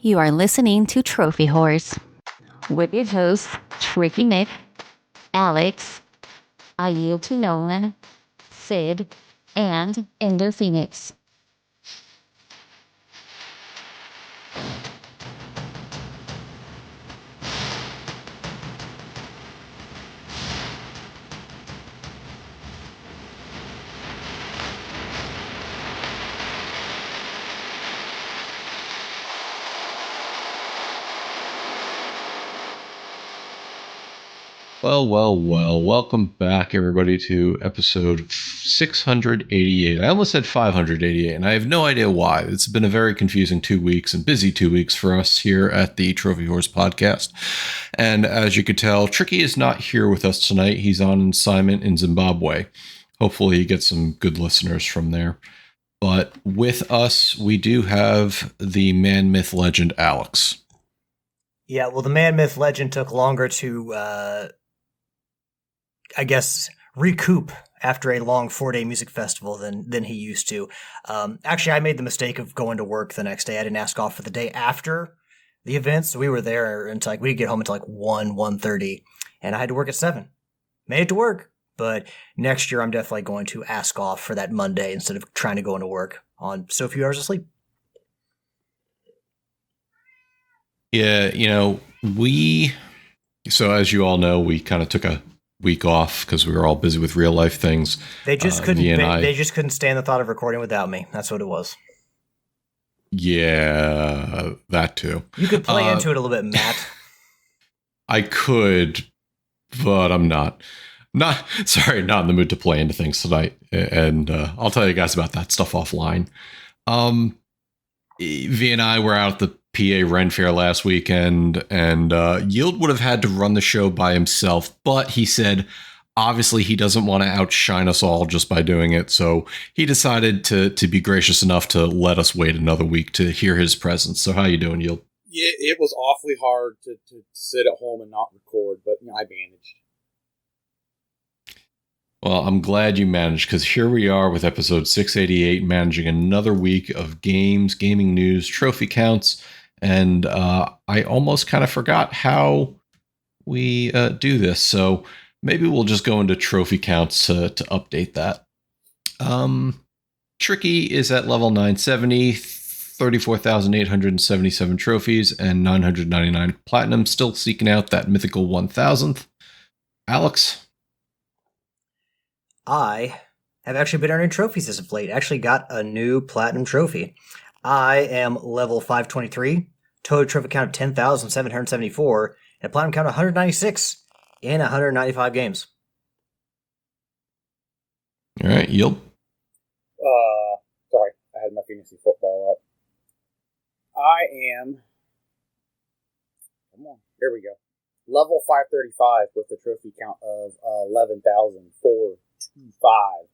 You are listening to Trophy Horse with your hosts, Tricky Nick, Alex, I Yield to Nolan, Sid, and Ender Phoenix. Well. Welcome back, everybody, to episode 688. I almost said 588, and I have no idea why. It's been a very confusing 2 weeks and busy 2 weeks for us here at the Trophy Horse podcast. And as you could tell, Tricky is not here with us tonight. He's on assignment in Zimbabwe. Hopefully he gets some good listeners from there. But with us, we do have the man, myth, legend, Alex. Yeah, well, the man, myth, legend took longer to I guess, recoup after a long 4-day music festival than he used to. Actually, I made the mistake of going to work the next day. I didn't ask off for the day after the event, so we were there until we get home until 1:30, and I had to work at 7. Made it to work, but next year I'm definitely going to ask off for that Monday instead of trying to go into work on so few hours of sleep. Yeah, so as you all know, we kind of took a week off because we were all busy with real life things. They just couldn't stand the thought of recording without me. That's what it was. Yeah, that too. You could play into it a little bit, Matt. I could, but I'm not in the mood to play into things tonight. And I'll tell you guys about that stuff offline. V and I were out at the PA Ren Fair last weekend, and Yield would have had to run the show by himself, but he said obviously he doesn't want to outshine us all just by doing it, so he decided to be gracious enough to let us wait another week to hear his presence. So how you doing, Yield? Yeah, it was awfully hard to sit at home and not record, but I managed. Well, I'm glad you managed, because here we are with episode 688, managing another week of games, gaming news, trophy counts, and I almost kind of forgot how we do this, so maybe we'll just go into trophy counts to update that. Tricky is at level 970, 34,877 trophies, and 999 platinum, still seeking out that mythical 1,000th. Alex? I have actually been earning trophies as of late. Actually got a new platinum trophy. I am level 523, total trophy count of 10,774, and a platinum count of 196 in 195 games. All right, Yield. Sorry, I had my fantasy football up. I am. Come on, here we go. Level 535 with a trophy count of 11,425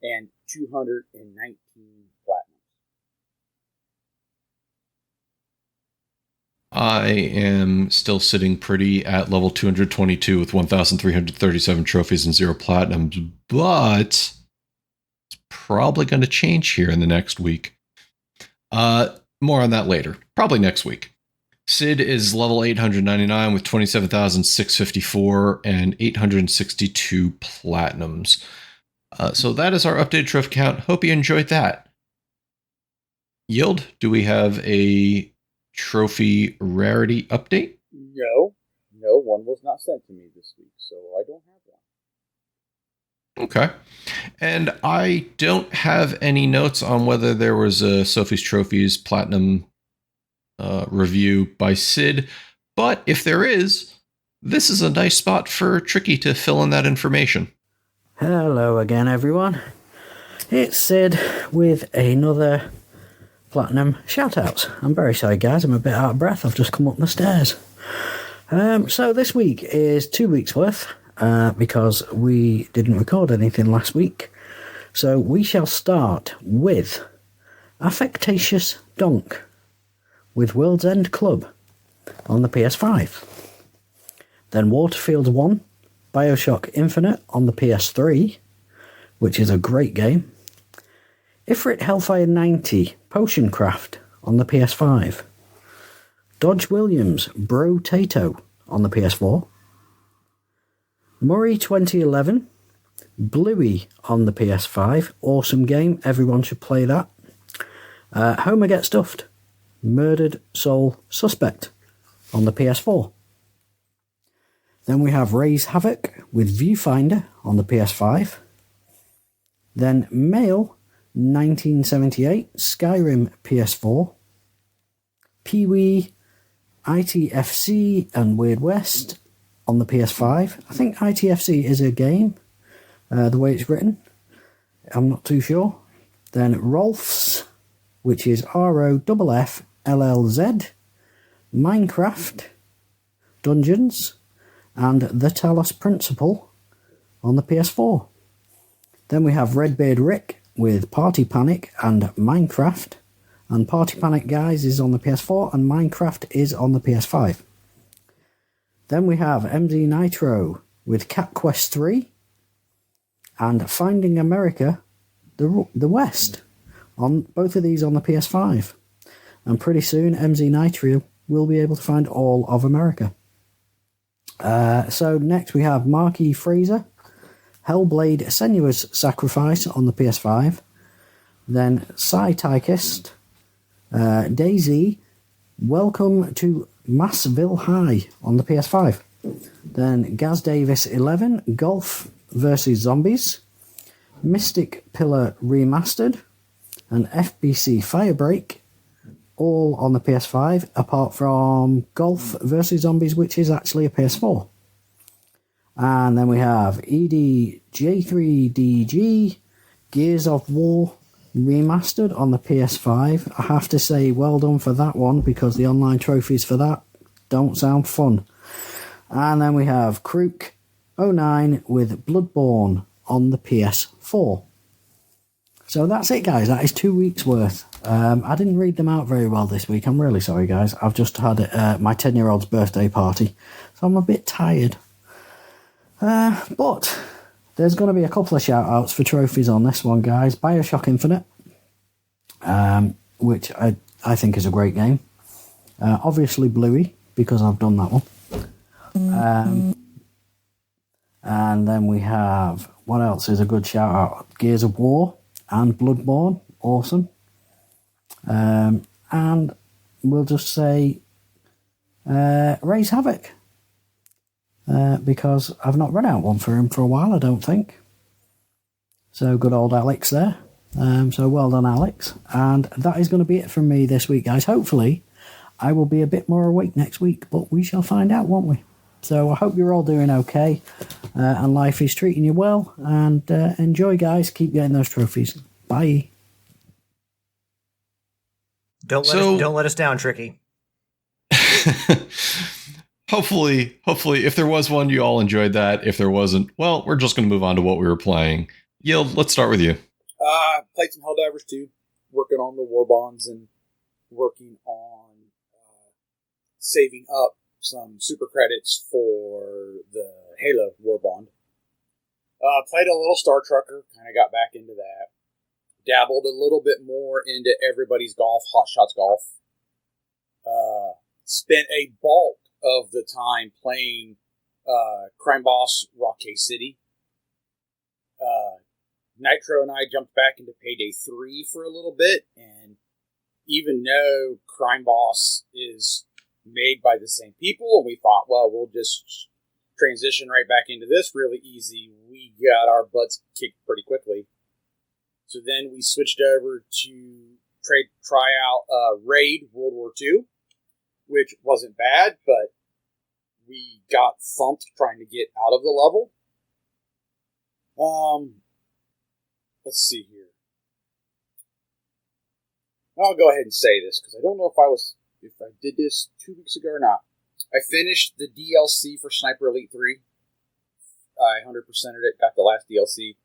and 219 platinum. I am still sitting pretty at level 222 with 1,337 trophies and 0 platinums, but it's probably going to change here in the next week. More on that later, probably next week. Sid is level 899 with 27,654 and 862 platinums. So that is our updated trophy count. Hope you enjoyed that. Yield, do we have a trophy rarity update? No, one was not sent to me this week, so I don't have one. Okay. And I don't have any notes on whether there was a Sophie's Trophies Platinum review by Sid, but if there is, this is a nice spot for Tricky to fill in that information. Hello again, everyone. It's Sid with another Platinum shout-outs. I'm very sorry, guys. I'm a bit out of breath. I've just come up the stairs. So this week is 2 weeks worth, because we didn't record anything last week. So we shall start with Affectatious Donk with World's End Club on the PS5. Then Waterfield 1, Bioshock Infinite on the PS3, which is a great game. Ifrit Hellfire 90, Potion Craft on the PS5. Dodge Williams, Bro Tato on the PS4. Murray 2011, Bluey on the PS5. Awesome game. Everyone should play that. Homer Gets Stuffed, Murdered Soul Suspect on the PS4. Then we have Raise Havoc with Viewfinder on the PS5. Then Mail 1978, Skyrim PS4. Pee-wee, ITFC and Weird West on the PS5. I think ITFC is a game, the way it's written. I'm not too sure. Then Rolf's, which is ROFFLLZ, Minecraft, Dungeons, and The Talos Principle on the PS4. Then we have Redbeard Rick with Party Panic and Minecraft. And Party Panic, guys, is on the PS4 and Minecraft is on the PS5. Then we have MZ Nitro with Cat Quest 3 and Finding America, the West. On both of these on the PS5. And pretty soon MZ Nitro will be able to find all of America. So next we have Marky Fraser, Hellblade Senua's Sacrifice on the PS5. Then Psy-Tychist, Daisy, Welcome to Massville High on the PS5. Then Gaz Davis 11, Golf vs Zombies, Mystic Pillar Remastered, and FBC Firebreak, all on the PS5, apart from Golf vs Zombies, which is actually a PS4. And then we have EDJ3DG, Gears of War Remastered on the PS5. I have to say, well done for that one, because the online trophies for that don't sound fun. And then we have Krook 09 with Bloodborne on the PS4. So that's it, guys. That is 2 weeks worth. I didn't read them out very well this week. I'm really sorry, guys. I've just had my 10-year-old's birthday party, so I'm a bit tired. But there's going to be a couple of shout-outs for trophies on this one, guys. Bioshock Infinite, which I think is a great game. Obviously Bluey, because I've done that one. And then we have, what else is a good shout-out? Gears of War and Bloodborne, awesome. And we'll just say Raise Havoc, because I've not run out one for him for a while, I don't think. So good old Alex there. So well done, Alex. And that is going to be it from me this week, guys. Hopefully I will be a bit more awake next week, but we shall find out, won't we? So I hope you're all doing okay, and life is treating you well, and enjoy, guys. Keep getting those trophies. Bye. Don't let us down, Tricky. Hopefully, if there was one, you all enjoyed that. If there wasn't, well, we're just going to move on to what we were playing. Yield, let's start with you. Played some Helldivers 2, working on the war bonds and working on saving up some super credits for the Halo war bond. Played a little Star Trucker, kind of got back into that. Dabbled a little bit more into Everybody's Golf, Hot Shots Golf. Spent a bulk of the time playing Crime Boss Rockay City. Nitro and I jumped back into Payday 3 for a little bit, and even though Crime Boss is made by the same people, and we thought, well, we'll just transition right back into this really easy, we got our butts kicked pretty quickly. So then we switched over to try out Raid World War II, which wasn't bad, but we got thumped trying to get out of the level. Let's see here. I'll go ahead and say this, because I don't know if I did this 2 weeks ago or not. I finished the DLC for Sniper Elite 3. I 100%ed it, got the last DLC.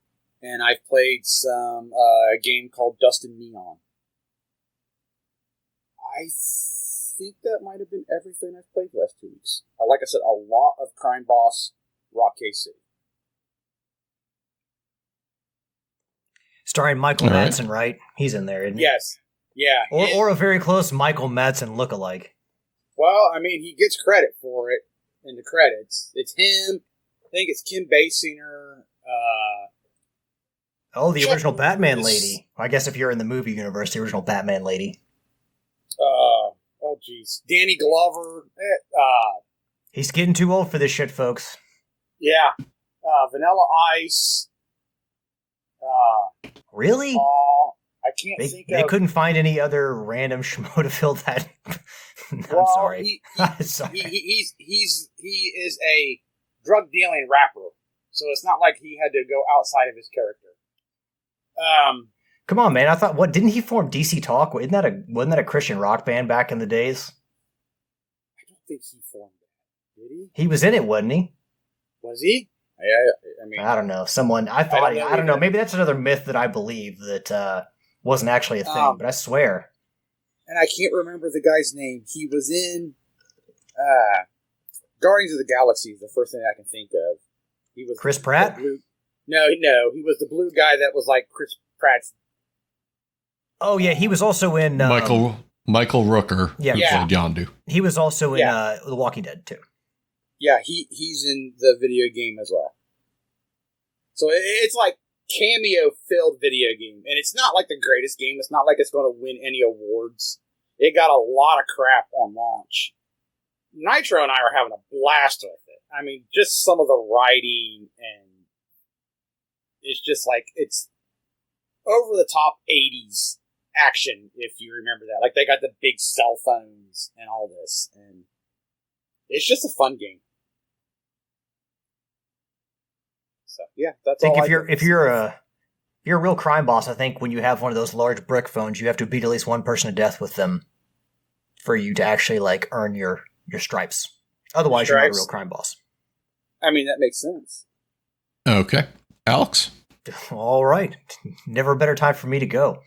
And I've played some a game called Dust and Neon. I think that might have been everything I've played the last 2 weeks. Like I said, a lot of Crime Boss Rockay City. Starring Michael Madsen, right? He's in there, isn't he? Yes. Yeah. Or a very close Michael Madsen lookalike. Well, I mean, he gets credit for it in the credits. It's him. I think it's Kim Basinger. Oh, the Chuck original Batman Norris. lady. I guess if you're in the movie universe, the original Batman lady. Oh, jeez. Danny Glover. He's getting too old for this shit, folks. Yeah. Vanilla Ice. Really? I can't think They of... couldn't find any other random schmo to fill that. I'm Well, sorry. Sorry. He is a drug dealing rapper, so it's not like he had to go outside of his character. Come on, man! I thought, what didn't he form DC Talk? Wasn't that a Christian rock band back in the days? I don't think he formed that. Did he? He was in it, wasn't he? Was he? I mean, I don't know. I don't know. Maybe that's another myth that I believe that wasn't actually a thing. But I swear. And I can't remember the guy's name. He was in Guardians of the Galaxy. Is the first thing I can think of. He was Chris Pratt. No, he was the blue guy that was like Chris Pratt's. Oh yeah, he was also in Michael Rooker. Yeah, who played Yondu. He was also in The Walking Dead too. Yeah, he's in the video game as well. So it's like cameo-filled video game, and it's not like the greatest game. It's not like it's going to win any awards. It got a lot of crap on launch. Nitro and I are having a blast with it. I mean, just some of the writing, and it's just like, it's over-the-top 80s action, if you remember that. Like, they got the big cell phones and all this, and it's just a fun game. So, yeah, that's all. If you're a real crime boss, I think when you have one of those large brick phones, you have to beat at least one person to death with them for you to actually like earn your stripes. Otherwise, you're not a real crime boss. I mean, that makes sense. Okay. Alex? All right. Never a better time for me to go.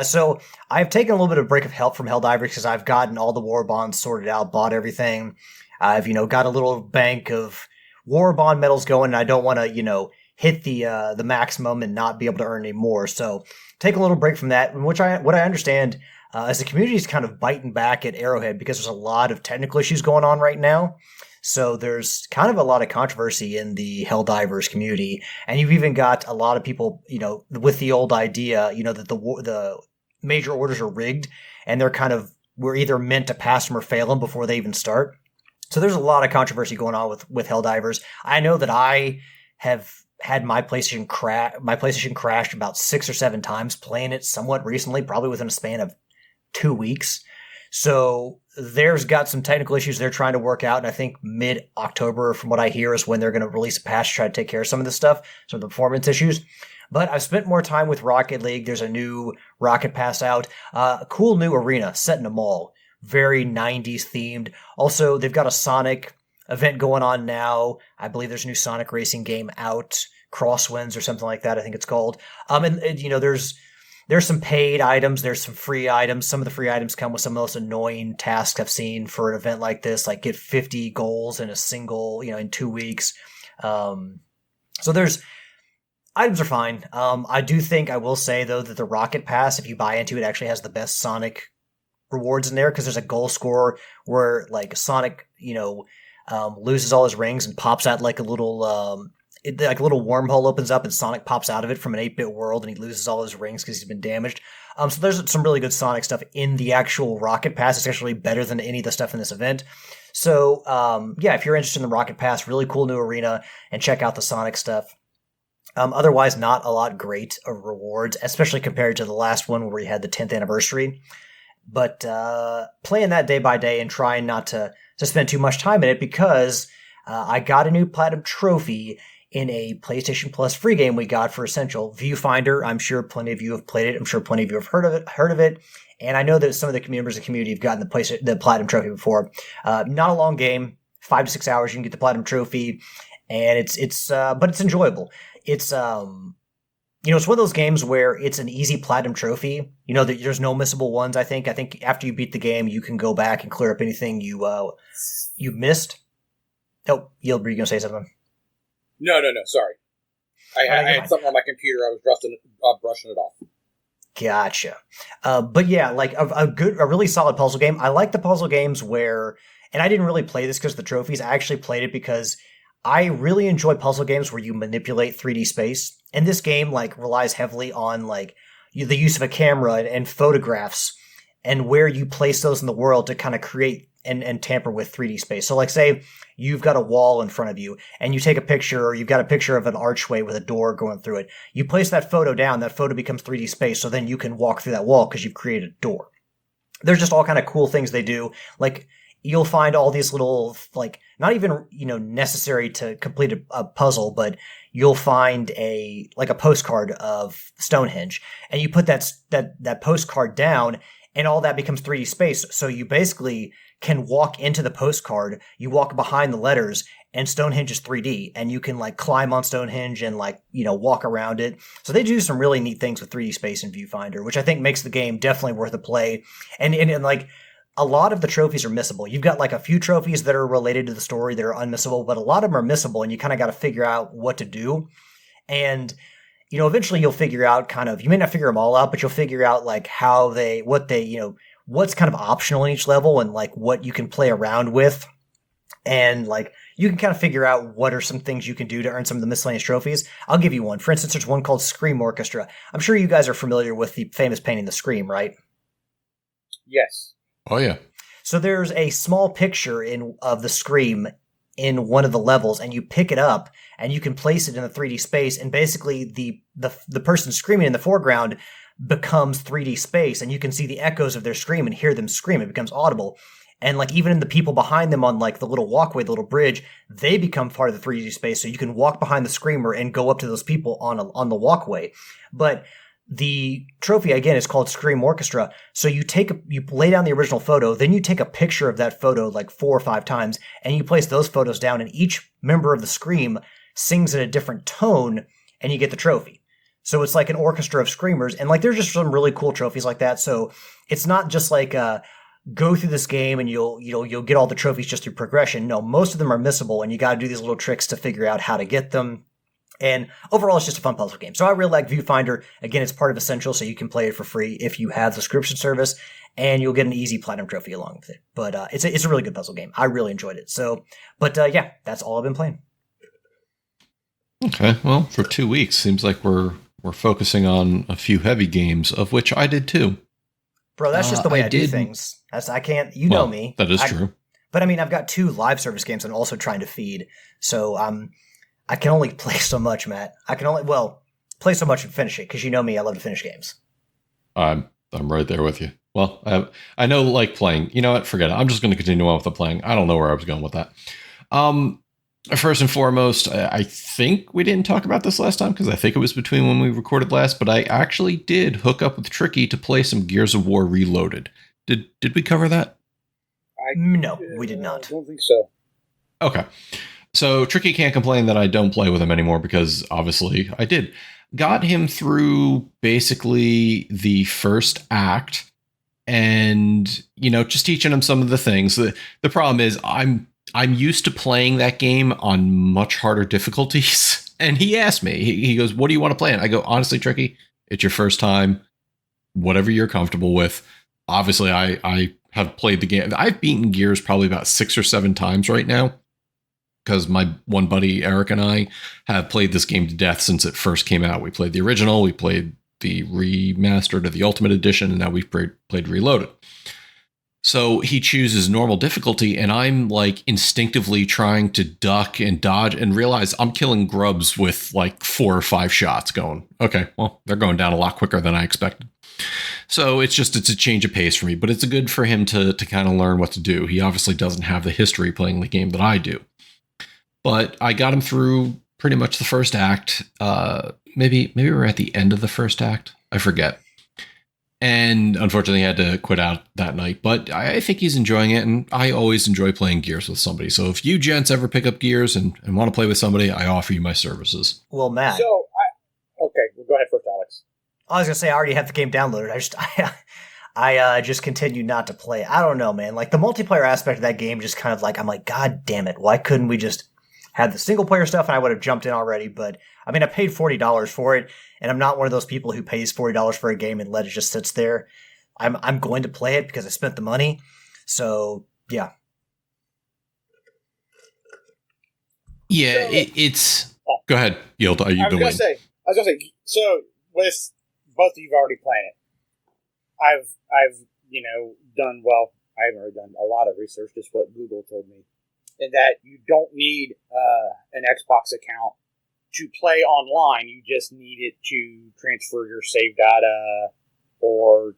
So I've taken a little bit of break of help from Helldivers because I've gotten all the war bonds sorted out, bought everything. I've, got a little bank of war bond medals going, and I don't want to, hit the maximum and not be able to earn any more. So take a little break from that, what I understand is the community is kind of biting back at Arrowhead because there's a lot of technical issues going on right now. So there's kind of a lot of controversy in the Helldivers community, and you've even got a lot of people, with the old idea, that the major orders are rigged, and we're either meant to pass them or fail them before they even start. So there's a lot of controversy going on with Helldivers. I know that I have had my PlayStation crashed about 6 or 7 times playing it somewhat recently, probably within a span of 2 weeks. So there's got some technical issues they're trying to work out, and I think mid-October, from what I hear, is when they're going to release a patch to try to take care of some of this stuff, some of the performance issues. But I've spent more time with Rocket League. There's a new Rocket Pass out. A cool new arena set in a mall. Very 90s themed. Also, they've got a Sonic event going on now. I believe there's a new Sonic racing game out. Crosswinds or something like that, I think it's called. And there's some paid items, there's some free items. Some of the free items come with some of the most annoying tasks I've seen for an event like this, like get 50 goals in a single, in 2 weeks. So there's items are fine. I will say though that the Rocket Pass, if you buy into it, actually has the best Sonic rewards in there, because there's a goal score where like Sonic, loses all his rings and pops out like a little like a little wormhole opens up and Sonic pops out of it from an 8-bit world, and he loses all his rings because he's been damaged. So there's some really good Sonic stuff in the actual Rocket Pass. It's actually better than any of the stuff in this event. So, if you're interested in the Rocket Pass, really cool new arena, and check out the Sonic stuff. Otherwise, not a lot great of rewards, especially compared to the last one where we had the 10th anniversary. But playing that day by day and trying not to spend too much time in it, because I got a new Platinum Trophy in a PlayStation Plus free game we got for Essential, Viewfinder. I'm sure plenty of you have played it. I'm sure plenty of you have heard of it. And I know that some of the members of the community have gotten the Platinum Trophy before. Not a long game, 5 to 6 hours. You can get the Platinum Trophy, and but it's enjoyable. It's it's one of those games where it's an easy Platinum Trophy. There's no missable ones. I think after you beat the game, you can go back and clear up anything you missed. Oh, were you gonna say something? No, sorry. I had something on my computer. I was brushing it off. Gotcha. But yeah, like a really solid puzzle game. I like the puzzle games where, and I didn't really play this because of the trophies. I actually played it because I really enjoy puzzle games where you manipulate 3D space. And this game like relies heavily on like the use of a camera and photographs and where you place those in the world to kind of create and tamper with 3D space. So like say you've got a wall in front of you and you take a picture, or you've got a picture of an archway with a door going through it. You place that photo down, that photo becomes 3D space, so then you can walk through that wall because you've created a door. There's just all kind of cool things they do. Like you'll find all these little, like, not even, necessary to complete a puzzle, but you'll find a postcard of Stonehenge, and you put that postcard down, and all that becomes 3D space. So you basically can walk into the postcard, you walk behind the letters, and Stonehenge is 3D, and you can like climb on Stonehenge and walk around it. So they do some really neat things with 3D space in Viewfinder, which I think makes the game definitely worth a play. And like a lot of the trophies are missable. You've got like a few trophies that are related to the story that are unmissable, but a lot of them are missable, and you kind of got to figure out what to do. And eventually you'll figure out you may not figure them all out, but you'll figure out like what's kind of optional in each level and like what you can play around with. And like you can kind of figure out what are some things you can do to earn some of the miscellaneous trophies. I'll give you one. For instance, there's one called Scream Orchestra. I'm sure you guys are familiar with the famous painting The Scream, right? Yes. Oh, yeah. So there's a small picture of the Scream in one of the levels, and you pick it up and you can place it in the 3D space, and basically the person screaming in the foreground becomes 3D space, and you can see the echoes of their scream and hear them scream. It becomes audible. And like even the people behind them on like the little walkway, the little bridge, they become part of the 3D space. So you can walk behind the screamer and go up to those people on the walkway. But the trophy again is called Scream Orchestra. So you lay down the original photo, then you take a picture of that photo like 4 or 5 times, and you place those photos down, and each member of the Scream sings in a different tone, and you get the trophy. So it's like an orchestra of screamers, and like there's just some really cool trophies like that. So it's not just like go through this game and you'll get all the trophies just through progression. No, most of them are missable, and you got to do these little tricks to figure out how to get them. And overall, it's just a fun puzzle game. So I really like Viewfinder. Again, it's part of Essential, so you can play it for free if you have the subscription service, and you'll get an easy platinum trophy along with it. But it's a really good puzzle game. I really enjoyed it. So, but yeah, that's all I've been playing. Okay, well, for 2 weeks, seems like we're focusing on a few heavy games, of which I did too. Bro, that's just the way I do things. I can't, know me. That is true. But I mean, I've got 2 live service games I'm also trying to feed. So I can only play so much, Matt. I can only, play so much and finish it, because you know me, I love to finish games. I'm right there with you. Well, I know like playing. You know what? Forget it. I'm just going to continue on with the playing. I don't know where I was going with that. First and foremost, I think we didn't talk about this last time because I think it was between when we recorded last, but I actually did hook up with Tricky to play some Gears of War Reloaded. Did we cover that? No, we did not. I don't think so. Okay. So Tricky can't complain that I don't play with him anymore because obviously I did. Got him through basically the first act and, just teaching him some of the things. The problem is I'm used to playing that game on much harder difficulties. And he asked me, he goes, what do you want to play? And I go, honestly, Tricky, it's your first time, whatever you're comfortable with. Obviously, I have played the game. I've beaten Gears probably about 6 or 7 times right now, because my one buddy, Eric, and I have played this game to death since it first came out. We played the original, we played the remastered of the Ultimate Edition, and now we've played Reloaded. So he chooses normal difficulty, and I'm like instinctively trying to duck and dodge and realize I'm killing grubs with like 4 or 5 shots going, okay, well, they're going down a lot quicker than I expected. So it's a change of pace for me, but it's good for him to kind of learn what to do. He obviously doesn't have the history playing the game that I do. But I got him through pretty much the first act. Maybe we're at the end of the first act. I forget. And unfortunately, I had to quit out that night. But I think he's enjoying it, and I always enjoy playing Gears with somebody. So if you gents ever pick up Gears and want to play with somebody, I offer you my services. Well, Matt. So, okay, well, go ahead first, Alex. I was going to say, I already have the game downloaded. I just continue not to play. I don't know, man. Like, the multiplayer aspect of that game just kind of like, I'm like, God damn it. Why couldn't we just had the single player stuff, and I would have jumped in already. But I mean, I paid $40 for it, and I'm not one of those people who pays $40 for a game and let it just sits there. I'm going to play it because I spent the money. So yeah. Yeah, it's. Go ahead, Yield. I was gonna say. So with both of you've already played it. I've done well. I haven't really done a lot of research, just what Google told me, and that you don't need an Xbox account to play online. You just need it to transfer your save data, or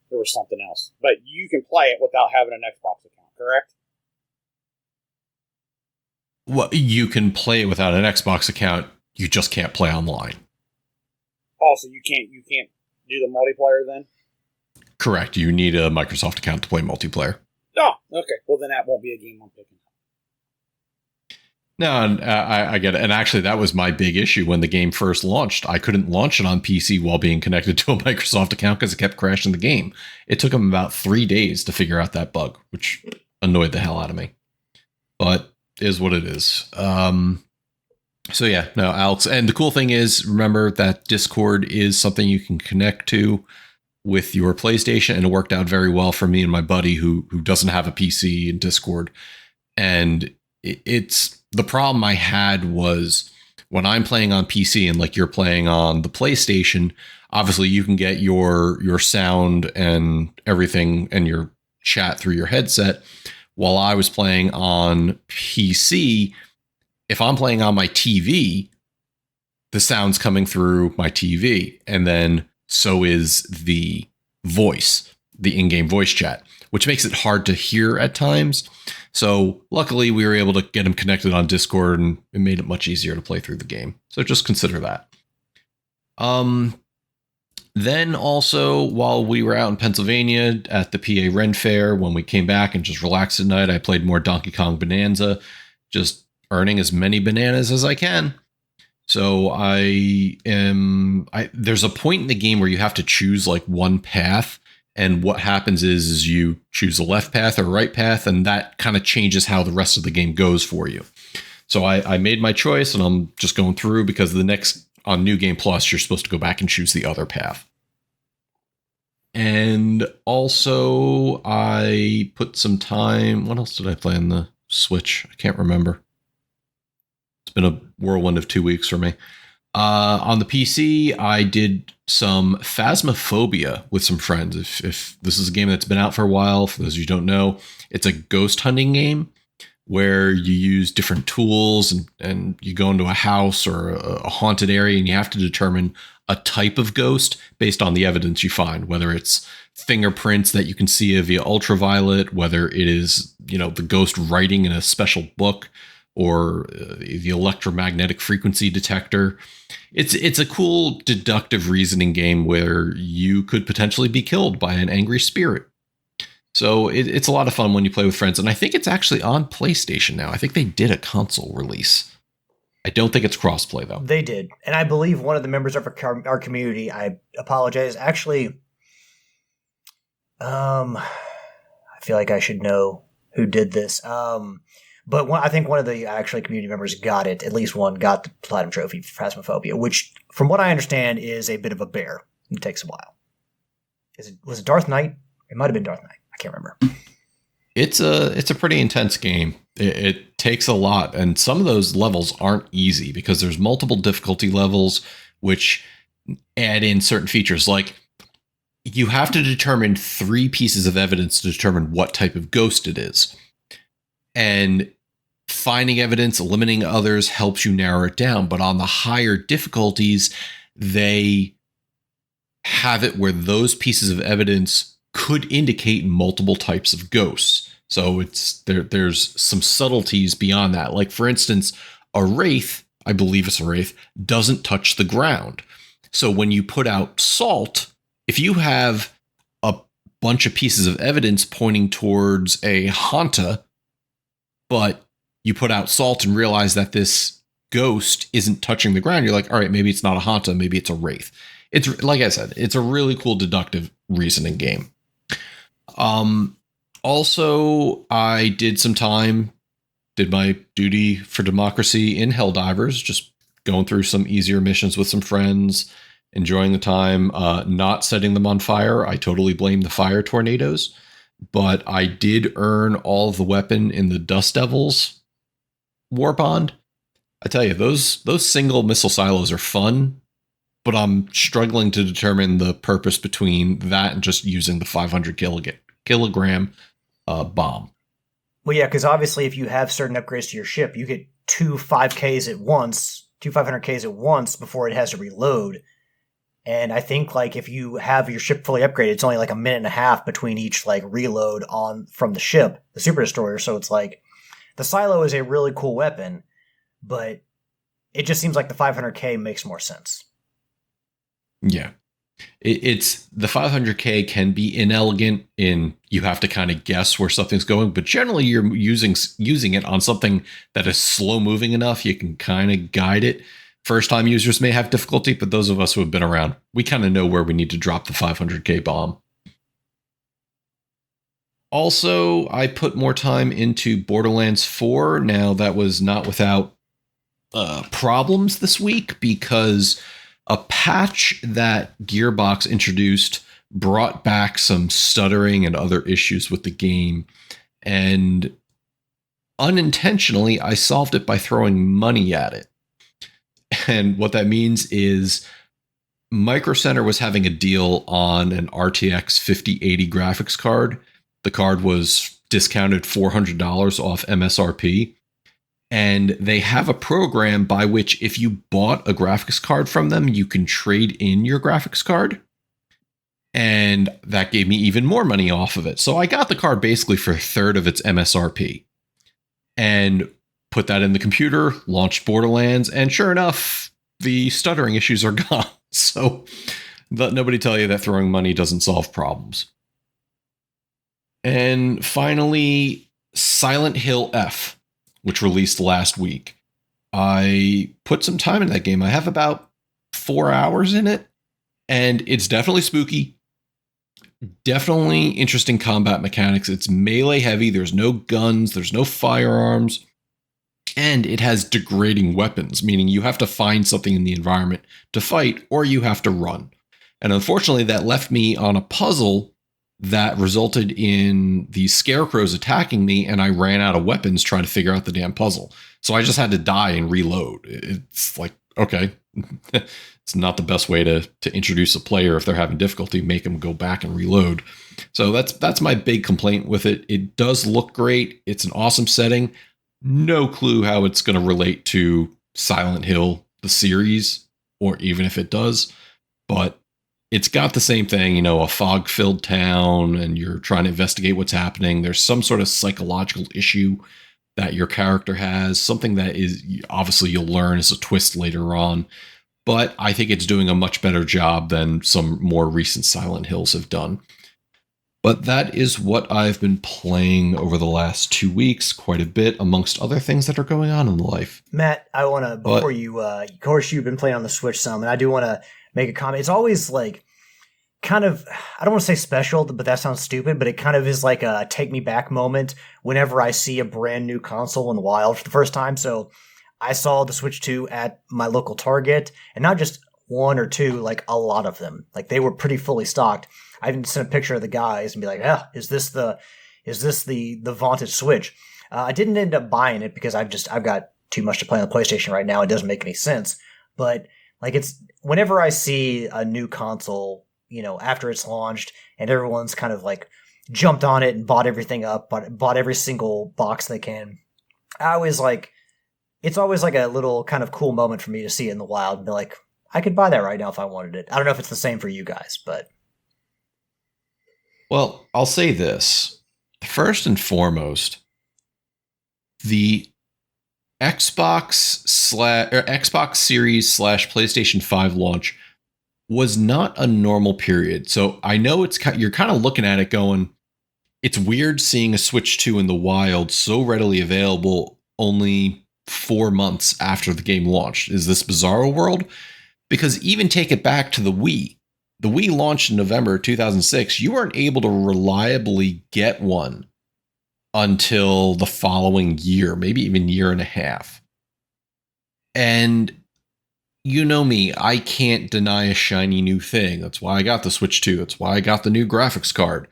there was something else. But you can play it without having an Xbox account, correct? Well, you can play it without an Xbox account. You just can't play online. Oh, so you can't do the multiplayer then? Correct. You need a Microsoft account to play multiplayer. Oh, okay. Well, then that won't be a game I'm picking up. No, and I get it. And actually, that was my big issue when the game first launched. I couldn't launch it on PC while being connected to a Microsoft account because it kept crashing the game. It took them about 3 days to figure out that bug, which annoyed the hell out of me. But is what it is. So yeah, no, Alex. And the cool thing is, remember that Discord is something you can connect to with your PlayStation, and it worked out very well for me and my buddy who doesn't have a PC in Discord. And it's the problem I had was when I'm playing on PC and like you're playing on the PlayStation, obviously you can get your sound and everything and your chat through your headset. While I was playing on PC, if I'm playing on my TV, the sound's coming through my TV, and then so is the voice, the in-game voice chat, which makes it hard to hear at times. So luckily we were able to get him connected on Discord, and it made it much easier to play through the game. So just consider that. Then also, while we were out in Pennsylvania at the PA Ren Fair, when we came back and just relaxed at night, I played more Donkey Kong Bonanza, just earning as many bananas as I can. So there's a point in the game where you have to choose like one path. And what happens is you choose a left path or right path, and that kind of changes how the rest of the game goes for you. So I made my choice, and I'm just going through because the next on New Game Plus, you're supposed to go back and choose the other path. And also I put some time. What else did I play on the Switch? I can't remember. It's been a whirlwind of 2 weeks for me. On the PC, I did some Phasmophobia with some friends. If this is a game that's been out for a while, for those of you who don't know, it's a ghost hunting game where you use different tools and you go into a house or a haunted area, and you have to determine a type of ghost based on the evidence you find, whether it's fingerprints that you can see via ultraviolet, whether it is, the ghost writing in a special book, or the electromagnetic frequency detector. It's a cool deductive reasoning game where you could potentially be killed by an angry spirit. So it's a lot of fun when you play with friends. And I think it's actually on PlayStation now. I think they did a console release. I don't think it's crossplay, though. They did. And I believe one of the members of our community, I apologize, actually, I feel like I should know who did this. But I think one of the actually community members got it. At least one got the Platinum Trophy for Phasmophobia, which, from what I understand, is a bit of a bear. It takes a while. Was it Darth Knight? It might have been Darth Knight. I can't remember. It's a pretty intense game. It takes a lot, and some of those levels aren't easy because there's multiple difficulty levels which add in certain features. Like, you have to determine 3 pieces of evidence to determine what type of ghost it is. And finding evidence, eliminating others helps you narrow it down. But on the higher difficulties, they have it where those pieces of evidence could indicate multiple types of ghosts. So there's some subtleties beyond that. Like, for instance, a wraith, I believe it's a wraith, doesn't touch the ground. So when you put out salt, if you have a bunch of pieces of evidence pointing towards a Hanta, but you put out salt and realize that this ghost isn't touching the ground, you're like, all right, maybe it's not a Hanta, maybe it's a wraith. It's, like I said, it's a really cool deductive reasoning game. Also, I did some time did my duty for democracy in Helldivers, just going through some easier missions with some friends, enjoying the time, not setting them on fire. I totally blame the fire tornadoes, but I did earn all of the weapon in the Dust Devils war bond. I tell you, those single missile silos are fun, but I'm struggling to determine the purpose between that and just using the 500 kilogram bomb. Well, yeah, because obviously if you have certain upgrades to your ship, you get two 500Ks at once before it has to reload. And I think like if you have your ship fully upgraded, it's only like a minute and a half between each like reload from the ship, the Super Destroyer. So it's like the silo is a really cool weapon, but it just seems like the 500K makes more sense. Yeah. It's the 500K can be inelegant in you have to kind of guess where something's going, but generally you're using it on something that is slow moving enough you can kind of guide it. First time users may have difficulty, but those of us who have been around, we kind of know where we need to drop the 500K bomb. Also, I put more time into Borderlands 4. Now, that was not without problems this week, because a patch that Gearbox introduced brought back some stuttering and other issues with the game. And unintentionally, I solved it by throwing money at it. And what that means is Micro Center was having a deal on an RTX 5080 graphics card. The card was discounted $400 off MSRP. And they have a program by which if you bought a graphics card from them, you can trade in your graphics card. And that gave me even more money off of it. So I got the card basically for a third of its MSRP. And put that in the computer, launched Borderlands, and sure enough, the stuttering issues are gone. So let nobody tell you that throwing money doesn't solve problems. And finally, Silent Hill F, which released last week. I put some time into that game. I have about 4 hours in it, and it's definitely spooky. Definitely interesting combat mechanics. It's melee heavy. There's no guns. There's no firearms. And it has degrading weapons, meaning you have to find something in the environment to fight, or you have to run. And unfortunately, that left me on a puzzle that resulted in these scarecrows attacking me, and I ran out of weapons trying to figure out the damn puzzle. So I just had to die and reload. It's like, okay, it's not the best way to introduce a player if they're having difficulty, make them go back and reload. So that's my big complaint with it. It does look great. It's an awesome setting. No clue how it's going to relate to Silent Hill, the series, or even if it does. But it's got the same thing, you know, a fog-filled town, and you're trying to investigate what's happening. There's some sort of psychological issue that your character has, something that is obviously you'll learn as a twist later on. But I think it's doing a much better job than some more recent Silent Hills have done. But that is what I've been playing over the last 2 weeks, quite a bit, amongst other things that are going on in life. Matt, I want to, before you, of course, you've been playing on the Switch some, and I do want to make a comment. It's always like kind of, I don't want to say special, but that sounds stupid, but it kind of is like a take me back moment whenever I see a brand new console in the wild for the first time. So I saw the Switch 2 at my local Target, and not just one or two, like a lot of them. Like they were pretty fully stocked. I even sent a picture of the guys and be like, is this the vaunted Switch? I didn't end up buying it because I've got too much to play on the PlayStation right now. It doesn't make any sense. But like it's whenever I see a new console, you know, after it's launched and everyone's kind of like jumped on it and bought everything up, bought every single box they can, it's always like a little kind of cool moment for me to see it in the wild and be like, I could buy that right now if I wanted it. I don't know if it's the same for you guys, but. Well, I'll say this. First and foremost, the Xbox Series / PlayStation 5 launch was not a normal period. So I know you're kind of looking at it going, it's weird seeing a Switch 2 in the wild so readily available only 4 months after the game launched. Is this bizarro world? Because even take it back to the Wii. The Wii launched in November 2006. You weren't able to reliably get one until the following year, maybe even year and a half. And you know me, I can't deny a shiny new thing. That's why I got the Switch 2. That's why I got the new graphics card.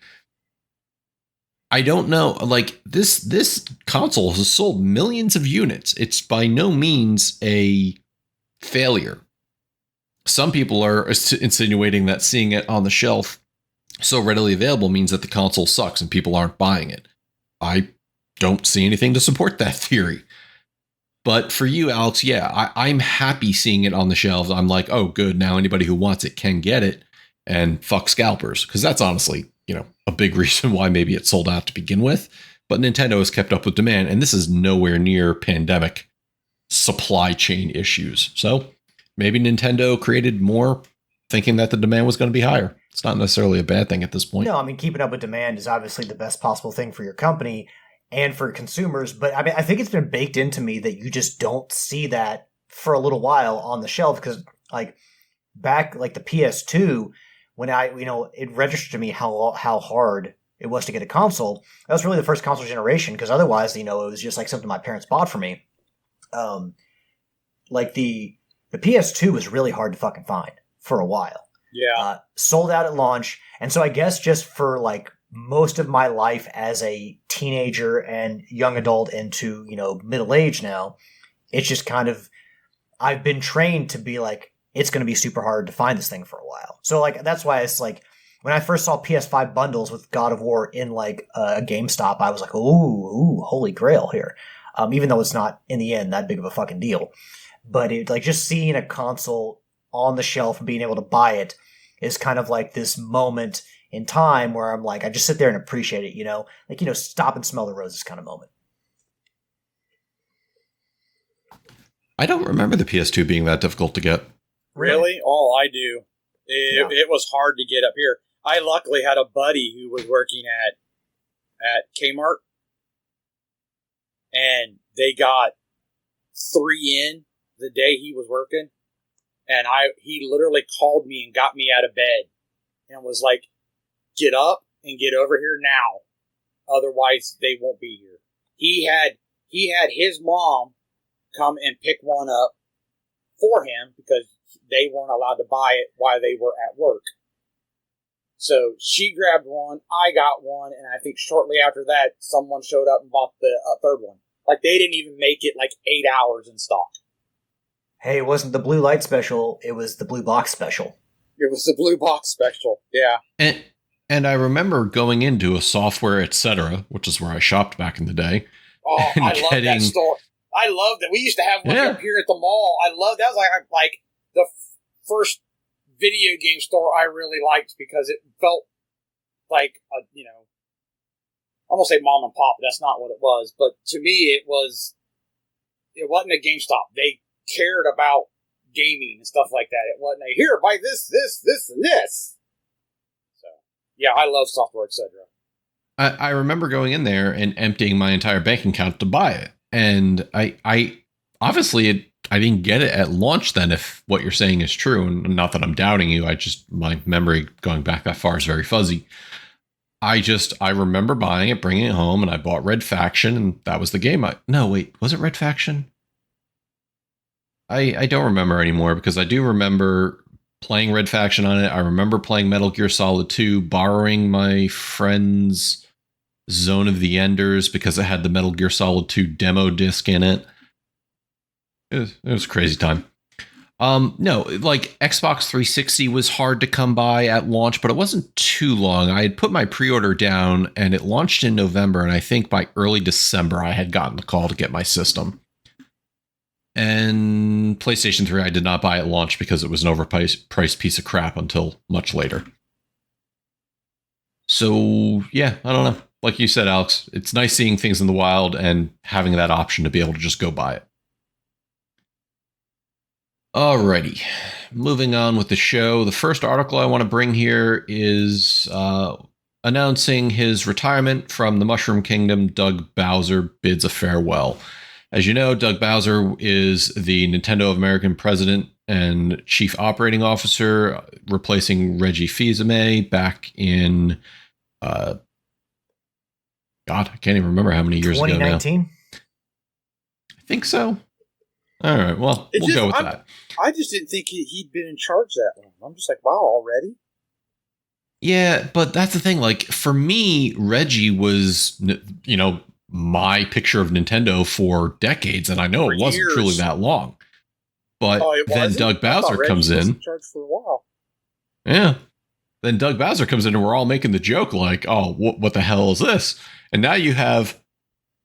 I don't know, like this console has sold millions of units. It's by no means a failure. Some people are insinuating that seeing it on the shelf so readily available means that the console sucks and people aren't buying it. I don't see anything to support that theory. But for you, Alex, yeah, I'm happy seeing it on the shelves. I'm like, oh, good. Now anybody who wants it can get it, and fuck scalpers. Because that's honestly, a big reason why maybe it sold out to begin with. But Nintendo has kept up with demand, and this is nowhere near pandemic supply chain issues. So maybe Nintendo created more thinking that the demand was going to be higher. It's not necessarily a bad thing at this point. No, I mean, keeping up with demand is obviously the best possible thing for your company and for consumers. But I mean, I think it's been baked into me that you just don't see that for a little while on the shelf. Because like back like the PS2, when it registered to me how hard it was to get a console. That was really the first console generation, because otherwise, it was just like something my parents bought for me. Like the PS2 was really hard to fucking find for a while. Yeah. Sold out at launch. And so I guess just for like most of my life as a teenager and young adult into, middle age now, it's just kind of, I've been trained to be like, it's going to be super hard to find this thing for a while. So like, that's why it's like, when I first saw PS5 bundles with God of War in like a GameStop, I was like, ooh, holy grail here. Even though it's not in the end that big of a fucking deal. But it like just seeing a console on the shelf and being able to buy it is kind of like this moment in time where I'm like, I just sit there and appreciate it, like, stop and smell the roses kind of moment. I don't remember the PS2 being that difficult to get. Really? Oh, I do. It was hard to get up here. I luckily had a buddy who was working at Kmart, and they got 3 in the day he was working, and he literally called me and got me out of bed and was like, get up and get over here now, otherwise they won't be here. He had his mom come and pick one up for him because they weren't allowed to buy it while they were at work. So she grabbed one, I got one, and I think shortly after that, someone showed up and bought the third one. Like, they didn't even make it like 8 hours in stock. Hey, it wasn't the blue light special, it was the blue box special. It was the blue box special, yeah. And I remember going into a Software Etc., which is where I shopped back in the day. Oh, I love that store. I love that. We used to have one up here at the mall. I love that. Was like the first video game store I really liked because it felt like I'm gonna say mom and pop, but that's not what it was. But to me, it wasn't a GameStop. They cared about gaming and stuff like that. It wasn't here, buy this, and this. So yeah, I love Software Etc. I remember going in there and emptying my entire bank account to buy it. And I obviously I didn't get it at launch then, if what you're saying is true. And not that I'm doubting you. My memory going back that far is very fuzzy. I remember buying it, bringing it home, and I bought Red Faction, and that was the game. Was it Red Faction? I don't remember anymore, because I do remember playing Red Faction on it. I remember playing Metal Gear Solid 2, borrowing my friend's Zone of the Enders because it had the Metal Gear Solid 2 demo disc in it. It was a crazy time. No, like Xbox 360 was hard to come by at launch, but it wasn't too long. I had put my pre-order down and it launched in November, and I think by early December I had gotten the call to get my system. And PlayStation 3 I did not buy at launch because it was an overpriced piece of crap until much later. So, yeah, I don't know. Like you said, Alex, it's nice seeing things in the wild and having that option to be able to just go buy it. Alrighty, moving on with the show. The first article I want to bring here is announcing his retirement from the Mushroom Kingdom. Doug Bowser bids a farewell. As you know, Doug Bowser is the Nintendo of American president and chief operating officer, replacing Reggie Fils-Aimé back in God, I can't even remember how many years ago now. 2019? I think so. All right, well, we'll go with that. I just didn't think he'd been in charge that long. I'm just like, wow, already? Yeah, but that's the thing. Like, for me, Reggie was, my picture of Nintendo for decades, and I know it wasn't truly that long. But then Doug Bowser comes in. In charge for a while. Yeah. Then Doug Bowser comes in, and we're all making the joke like, oh, what the hell is this? And now you have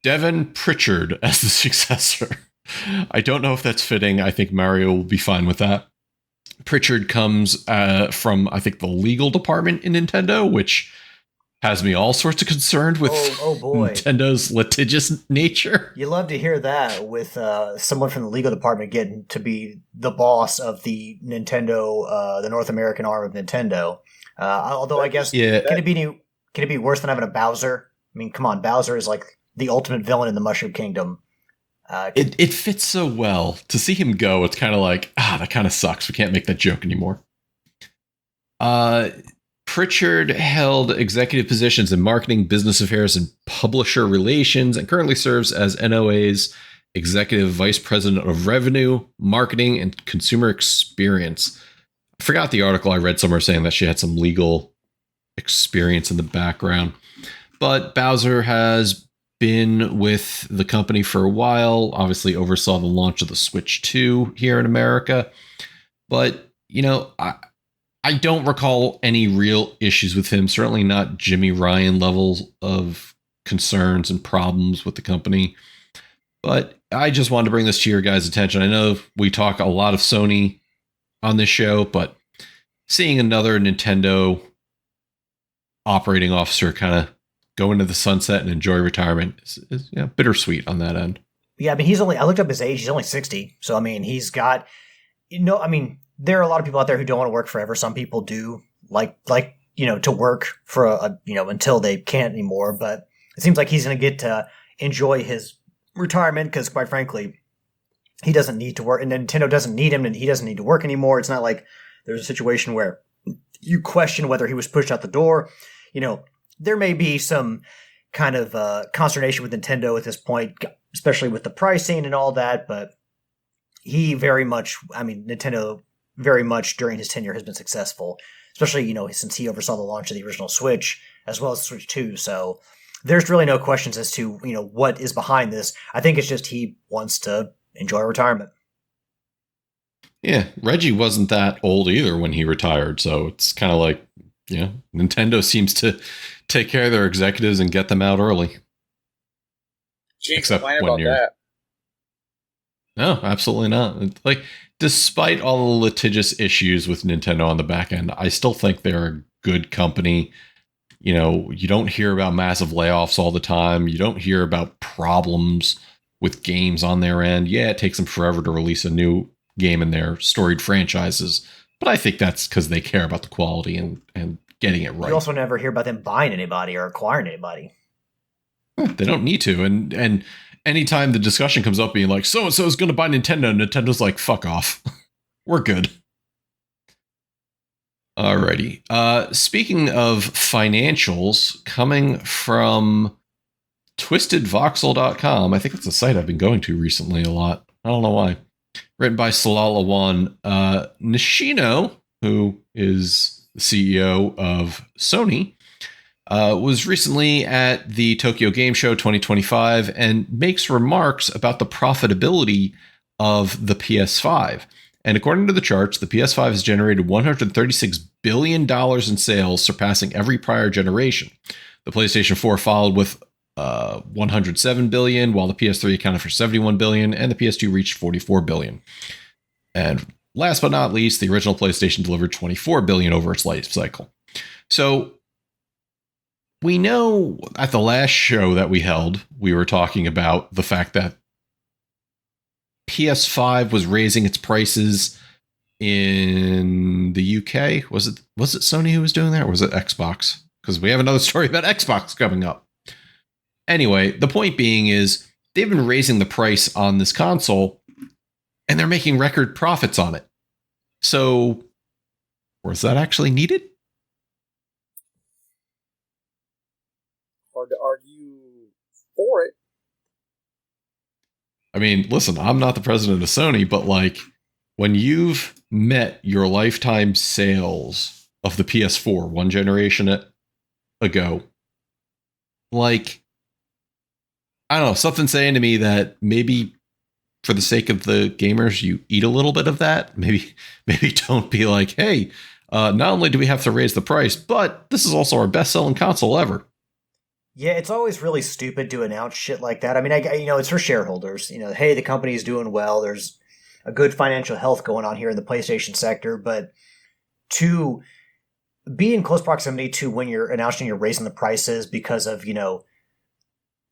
Devin Pritchard as the successor. I don't know if that's fitting. I think Mario will be fine with that. Pritchard comes from, I think, the legal department in Nintendo, which has me all sorts of concerned with oh boy. Nintendo's litigious nature. You love to hear that with someone from the legal department getting to be the boss of the Nintendo, the North American arm of Nintendo. Although I guess, can it be worse than having a Bowser? I mean, come on, Bowser is like the ultimate villain in the Mushroom Kingdom. It fits so well. To see him go, it's kind of like, that kind of sucks. We can't make that joke anymore. Pritchard held executive positions in marketing, business affairs, and publisher relations, and currently serves as NOA's executive vice president of revenue, marketing, and consumer experience. I forgot the article I read somewhere saying that she had some legal experience in the background. But Bowser has been with the company for a while, obviously oversaw the launch of the Switch 2 here in America. But, I don't recall any real issues with him, certainly not Jimmy Ryan levels of concerns and problems with the company. But I just wanted to bring this to your guys' attention. I know we talk a lot of Sony on this show, but seeing another Nintendo operating officer kind of go into the sunset and enjoy retirement is bittersweet on that end. Yeah, I mean, I looked up his age, he's only 60. So, I mean, he's got, there are a lot of people out there who don't want to work forever. Some people do like, to work for until they can't anymore. But it seems like he's going to get to enjoy his retirement because, quite frankly, he doesn't need to work, and Nintendo doesn't need him, and he doesn't need to work anymore. It's not like there's a situation where you question whether he was pushed out the door. There may be some kind of consternation with Nintendo at this point, especially with the pricing and all that, but Nintendo very much during his tenure has been successful, especially, since he oversaw the launch of the original Switch as well as the Switch 2. So there's really no questions as to, what is behind this. I think it's just he wants to enjoy retirement. Yeah, Reggie wasn't that old either when he retired, so it's kind of like, Nintendo seems to take care of their executives and get them out early. Except 1 year. That. No, absolutely not. Like, despite all the litigious issues with Nintendo on the back end, I still think they're a good company. You don't hear about massive layoffs all the time. You don't hear about problems with games on their end. Yeah, it takes them forever to release a new game in their storied franchises, but I think that's because they care about the quality and getting it right. You also never hear about them buying anybody or acquiring anybody. They don't need to. And anytime the discussion comes up being like, so-and-so is going to buy Nintendo, Nintendo's like, fuck off. We're good. Alrighty. Speaking of financials, coming from twistedvoxel.com, I think it's a site I've been going to recently a lot. I don't know why. Written by Salala Wan. Nishino, who is the CEO of Sony, was recently at the Tokyo Game Show 2025 and makes remarks about the profitability of the PS5. And according to the charts, the PS5 has generated $136 billion in sales, surpassing every prior generation. The PlayStation 4 followed with 107 billion, while the PS3 accounted for 71 billion, and the PS2 reached 44 billion. And last but not least, the original PlayStation delivered 24 billion over its life cycle. So we know at the last show that we held, we were talking about the fact that PS5 was raising its prices in the UK. Was it Sony who was doing that, or was it Xbox? Because we have another story about Xbox coming up. Anyway, the point being is they've been raising the price on this console and they're making record profits on it. So was that actually needed? Hard to argue for it. I mean, listen, I'm not the president of Sony, but like when you've met your lifetime sales of the PS4 one generation ago, like, I don't know, something saying to me that maybe for the sake of the gamers, you eat a little bit of that. Maybe don't be like, hey, not only do we have to raise the price, but this is also our best selling console ever. Yeah, it's always really stupid to announce shit like that. I mean, it's for shareholders. Hey, the company's doing well. There's a good financial health going on here in the PlayStation sector, but to be in close proximity to when you're announcing you're raising the prices because of,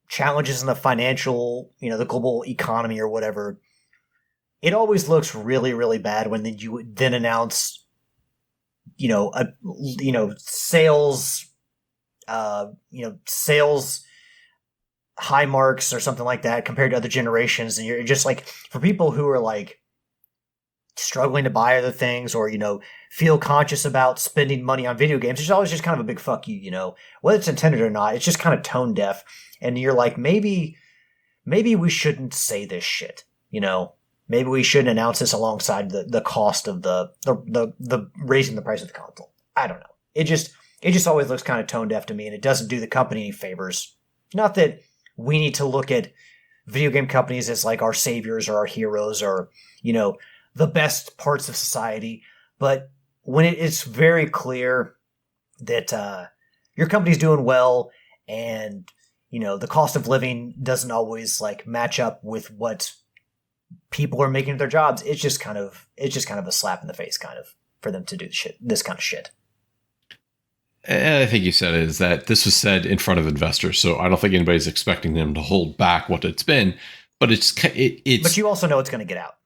challenges in the financial, the global economy or whatever, it always looks really, really bad when you then announce, sales, sales high marks or something like that compared to other generations. And you're just like, for people who are like struggling to buy other things or, feel conscious about spending money on video games, it's always just kind of a big fuck you, whether it's intended or not, it's just kind of tone deaf. And you're like, maybe we shouldn't say this shit, maybe we shouldn't announce this alongside the cost of the raising the price of the console. I don't know. It just always looks kind of tone deaf to me, and it doesn't do the company any favors. Not that we need to look at video game companies as like our saviors or our heroes or, the best parts of society. But when it's very clear that your company's doing well and, the cost of living doesn't always like match up with what people are making of their jobs, it's just kind of a slap in the face kind of for them to do this kind of shit. And I think you said it, is that this was said in front of investors, so I don't think anybody's expecting them to hold back what it's been. But it's. But you also know it's going to get out.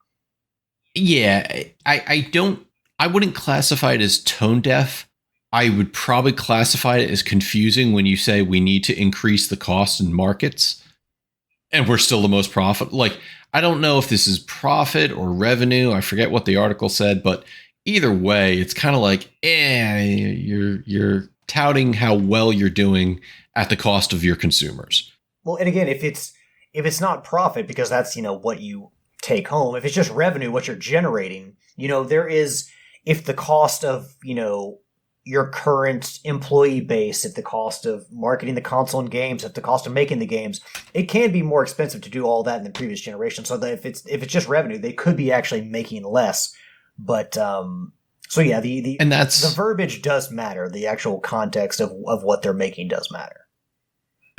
Yeah, I wouldn't classify it as tone deaf. I would probably classify it as confusing when you say we need to increase the cost in markets, and we're still the most profit. Like, I don't know if this is profit or revenue. I forget what the article said, but either way, it's kind of like, you're touting how well you're doing at the cost of your consumers. Well, and again, if it's not profit, because that's, what you take home, if it's just revenue, what you're generating, there is, if the cost of, your current employee base, if the cost of marketing the console and games, if the cost of making the games, it can be more expensive to do all that in the previous generation. So that if it's just revenue, they could be actually making less. But so yeah, the verbiage does matter. The actual context of what they're making does matter.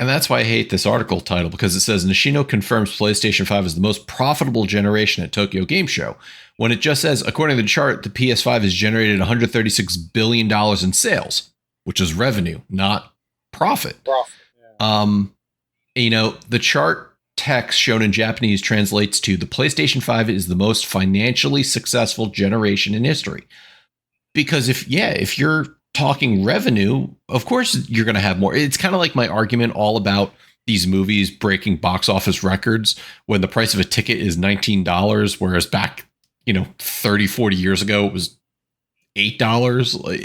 And that's why I hate this article title, because it says Nishino confirms PlayStation 5 is the most profitable generation at Tokyo Game Show, when it just says, according to the chart, the PS5 has generated $136 billion in sales, which is revenue, not profit. Yeah. The chart text shown in Japanese translates to, the PlayStation 5 is the most financially successful generation in history. Because if you're talking revenue, of course you're going to have more. It's kind of like my argument all about these movies breaking box office records when the price of a ticket is $19, whereas back, 30, 40 years ago, it was $8.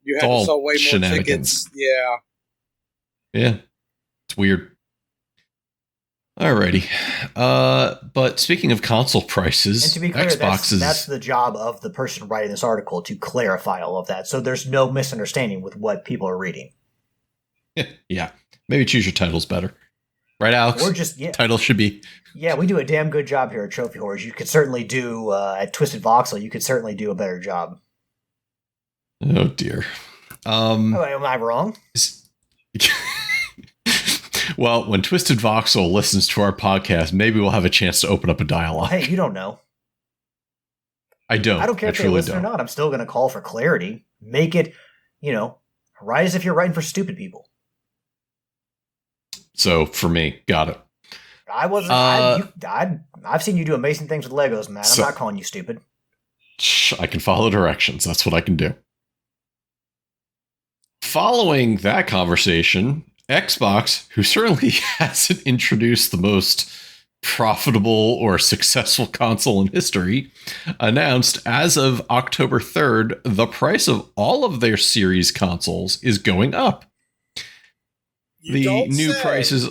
You had to sell way more tickets. Yeah. Yeah. It's weird. Alrighty. But speaking of console prices, and to be clear, Xbox that's the job of the person writing this article, to clarify all of that, so there's no misunderstanding with what people are reading. Yeah. Maybe choose your titles better. Right, Alex? Or just, yeah. Title should be. Yeah, we do a damn good job here at Trophy Horrors. You could certainly do, at Twisted Voxel, you could certainly do a better job. Oh, dear. Am I wrong? Well, when Twisted Voxel listens to our podcast, maybe we'll have a chance to open up a dialogue. Hey, you don't know. I don't care if they listen or not. I'm still going to call for clarity. Make it, write as if you're writing for stupid people. So, for me, got it. I wasn't. I've seen you do amazing things with Legos, man. I'm not calling you stupid. I can follow directions. That's what I can do. Following that conversation, Xbox, who certainly hasn't introduced the most profitable or successful console in history, announced as of October 3rd, the price of all of their series consoles is going up. The new prices,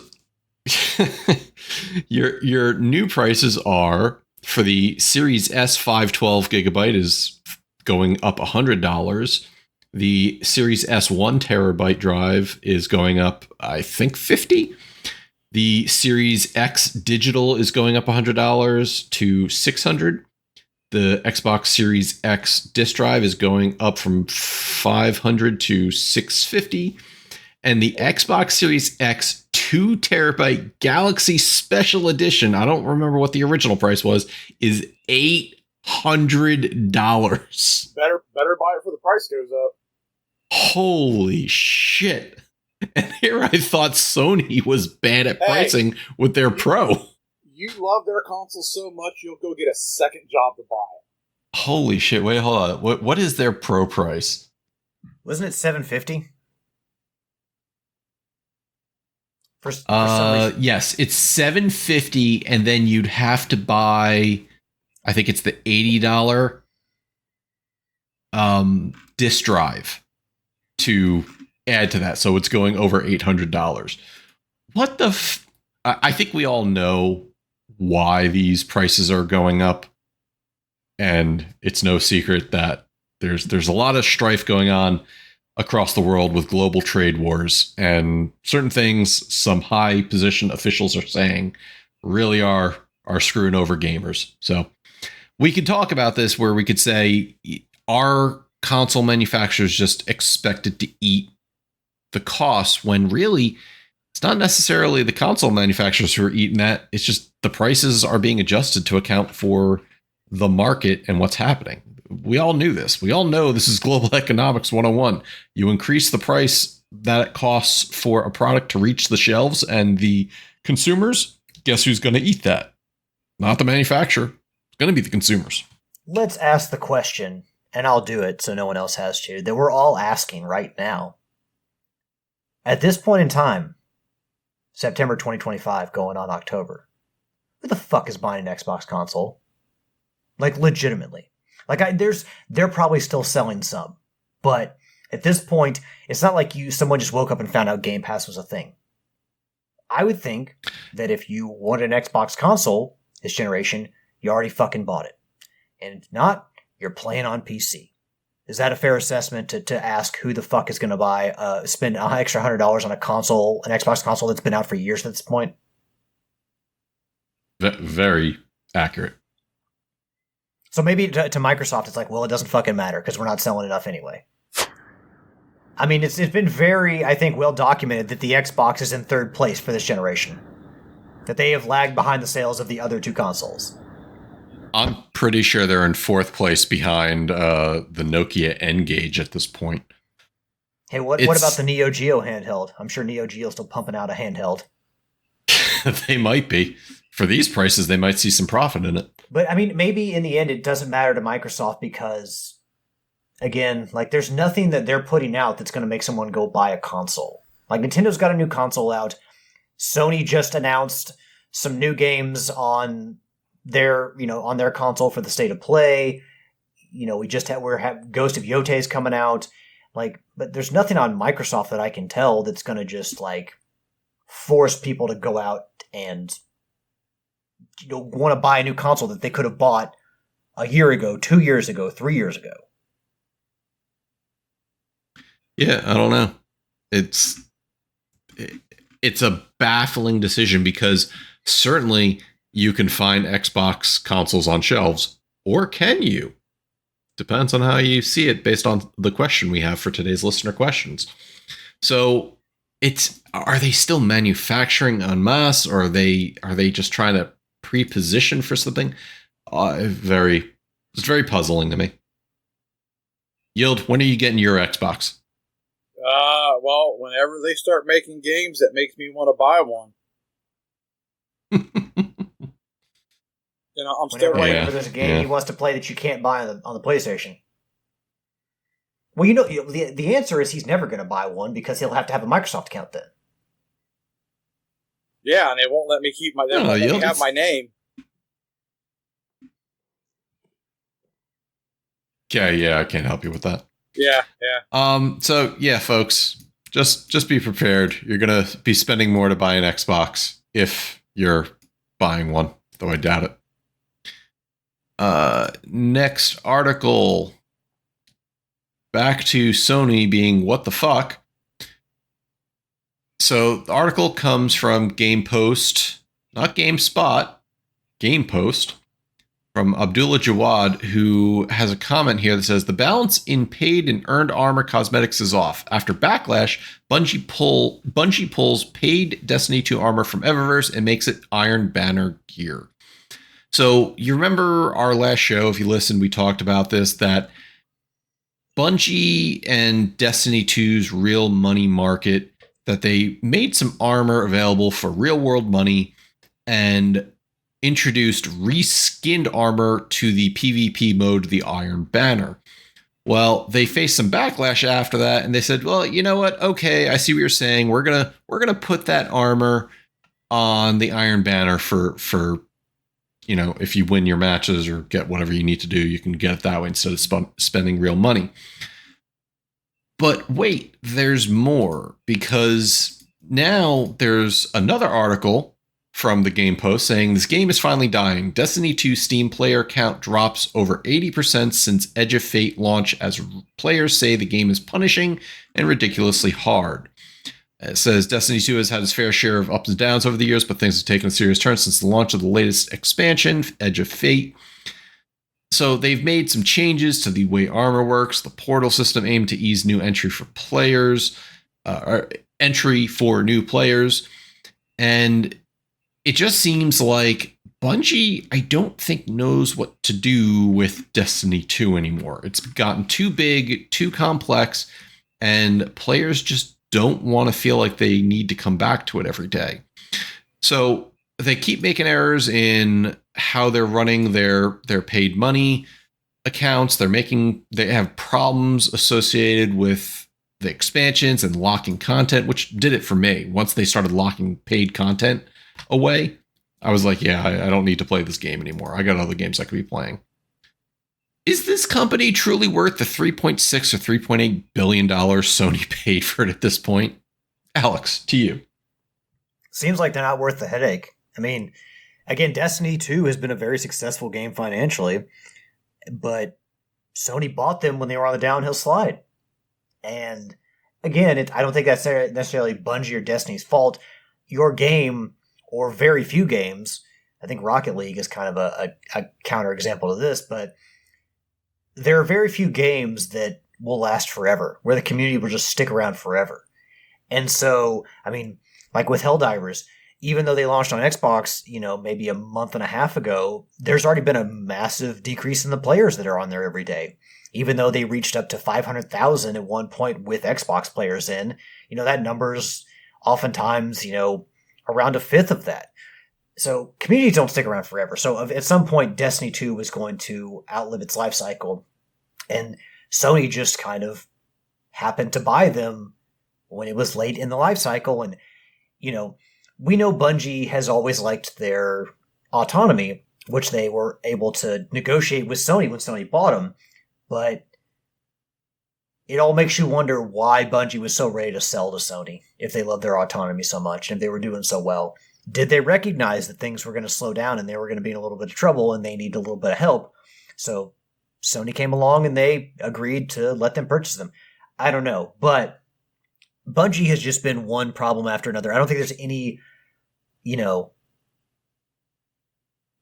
your new prices are for the Series S 512 gigabyte is going up $100. The Series S 1 terabyte drive is going up, I think, $50. The Series X digital is going up $100 to $600. The Xbox Series X disk drive is going up from $500 to $650. And the Xbox Series X 2 terabyte Galaxy Special Edition, I don't remember what the original price was, is $800. Better buy it before the price goes up. Holy shit. And here I thought Sony was bad at pricing with their Pro. You love their console so much, you'll go get a second job to buy it. Holy shit. Wait, hold on. What is their Pro price? Wasn't it $750? For some reason. Yes, it's $750, and then you'd have to buy, I think it's the $80 disk drive to add to that. So it's going over $800. What the I think we all know why these prices are going up, and it's no secret that there's a lot of strife going on across the world with global trade wars, and certain things some high position officials are saying really are screwing over gamers. So we could talk about this where we could say, are console manufacturers just expected to eat the costs, when really it's not necessarily the console manufacturers who are eating that. It's just the prices are being adjusted to account for the market and what's happening. We all knew this. We all know this is global economics 101. You increase the price that it costs for a product to reach the shelves and the consumers, guess who's going to eat that? Not the manufacturer. It's going to be the consumers. Let's ask the question, and I'll do it so no one else has to, that we're all asking right now. At this point in time, September 2025 going on October, who the fuck is buying an Xbox console? Like, legitimately. Like, they're probably still selling some, but at this point, it's not like someone just woke up and found out Game Pass was a thing. I would think that if you want an Xbox console this generation, you already fucking bought it. And if not, you're playing on PC. Is that a fair assessment to ask who the fuck is going to spend an extra $100 on a console, an Xbox console that's been out for years at this point? Very accurate. So maybe to Microsoft, it's like, well, it doesn't fucking matter because we're not selling enough anyway. I mean, it's been very, I think, well documented that the Xbox is in third place for this generation. That they have lagged behind the sales of the other two consoles. I'm pretty sure they're in fourth place behind the Nokia N-Gage at this point. Hey, what about the Neo Geo handheld? I'm sure Neo Geo's still pumping out a handheld. They might be. For these prices, they might see some profit in it. But, I mean, maybe in the end it doesn't matter to Microsoft because, again, like, there's nothing that they're putting out that's going to make someone go buy a console. Like, Nintendo's got a new console out. Sony just announced some new games on their console for the State of Play. You know, we have Ghost of Yote's coming out. Like, but there's nothing on Microsoft that I can tell that's going to just, like, force people to go out and, you know, want to buy a new console that they could have bought a year ago, 2 years ago, 3 years ago. Yeah, I don't know. It's a baffling decision because certainly you can find Xbox consoles on shelves, or can you? Depends on how you see it based on the question we have for today's listener questions. So are they still manufacturing en masse, or are they just trying to pre-position for something? It's very puzzling to me. Yield, when are you getting your Xbox? Well, whenever they start making games that makes me want to buy one. You know, I'm still waiting. Whenever there's a game he wants to play that you can't buy on the PlayStation. Well, you know, the answer is he's never going to buy one because he'll have to have a Microsoft account then. Yeah, and they won't let me keep my. They won't let me have my name. Okay, yeah, I can't help you with that. Yeah. So yeah, folks, just be prepared. You're gonna be spending more to buy an Xbox. if you're buying one, though I doubt it. Next article. Back to Sony being what the fuck. So the article comes from GamePost, not GameSpot, GamePost, from Abdullah Jawad, who has a comment here that says, the balance in paid and earned armor cosmetics is off. After Backlash, Bungie pulls paid Destiny 2 armor from Eververse and makes it Iron Banner gear. So you remember our last show, if you listened, we talked about this, that Bungie and Destiny 2's real money market, that they made some armor available for real world money and introduced reskinned armor to the PvP mode, the Iron Banner. Well, they faced some backlash after that, and they said, well, you know what? Okay, I see what you're saying. We're gonna put that armor on the Iron Banner for if you win your matches or get whatever you need to do, you can get it that way instead of spending real money. But wait, there's more, because now there's another article from the Game Post saying this game is finally dying. Destiny 2 Steam player count drops over 80% since Edge of Fate launch as players say the game is punishing and ridiculously hard. It says Destiny 2 has had its fair share of ups and downs over the years, but things have taken a serious turn since the launch of the latest expansion, Edge of Fate. So they've made some changes to the way armor works. The portal system aimed to ease new entry for players, entry for new players. And it just seems like Bungie, I don't think, knows what to do with Destiny 2 anymore. It's gotten too big, too complex, and players just don't want to feel like they need to come back to it every day. So they keep making errors in how they're running their paid money accounts. They have problems associated with the expansions and locking content, which did it for me. Once they started locking paid content away, I was like, yeah, I don't need to play this game anymore. I got other games I could be playing. Is this company truly worth the $3.6 or $3.8 billion Sony paid for it at this point? Alex, to you. Seems like they're not worth the headache. I mean, again, Destiny 2 has been a very successful game financially, but Sony bought them when they were on the downhill slide. And again, I don't think that's necessarily Bungie or Destiny's fault. Your game, or very few games, I think Rocket League is kind of a counterexample to this, but there are very few games that will last forever, where the community will just stick around forever. And so, I mean, like with Helldivers, even though they launched on Xbox, maybe a month and a half ago, there's already been a massive decrease in the players that are on there every day. Even though they reached up to 500,000 at one point with Xbox players in, that number's oftentimes, around a fifth of that. So communities don't stick around forever. So at some point, Destiny 2 was going to outlive its life cycle. And Sony just kind of happened to buy them when it was late in the life cycle. And, we know Bungie has always liked their autonomy, which they were able to negotiate with Sony when Sony bought them. But it all makes you wonder why Bungie was so ready to sell to Sony if they loved their autonomy so much and if they were doing so well. Did they recognize that things were going to slow down and they were going to be in a little bit of trouble and they need a little bit of help? So Sony came along and they agreed to let them purchase them. I don't know, but Bungie has just been one problem after another. I don't think there's any,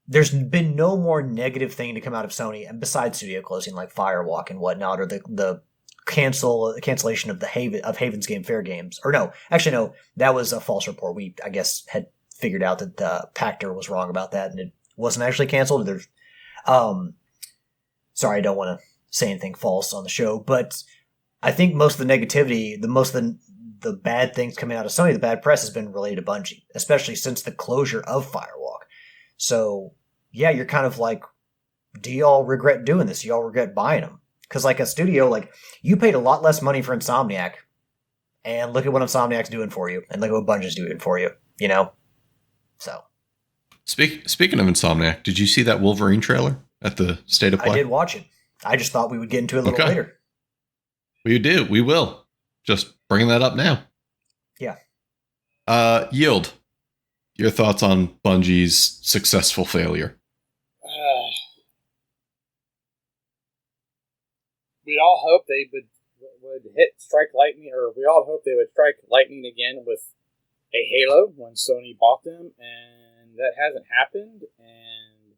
there's been no more negative thing to come out of Sony, and besides studio closing like Firewalk and whatnot, or the cancellation of Haven's Game Fair games. Or no, actually no, that was a false report. We, I guess, had figured out that Pactor was wrong about that, and it wasn't actually canceled. Sorry, I don't want to say anything false on the show, but I think most of the negativity, the bad things coming out of Sony, the bad press has been related to Bungie, especially since the closure of Firewalk. So, yeah, you're kind of like, do y'all regret doing this? Do y'all regret buying them? Because like a studio, like, you paid a lot less money for Insomniac, and look at what Insomniac's doing for you, and look at what Bungie's doing for you, So. Speaking of Insomniac, did you see that Wolverine trailer at the State of Play? I did watch it. I just thought we would get into it a little later. We do. We will. Just bringing that up now. Yeah. Yield. your thoughts on Bungie's successful failure? We'd all hope they would strike lightning, or we all hope they would strike lightning again with a Halo when Sony bought them, and that hasn't happened. And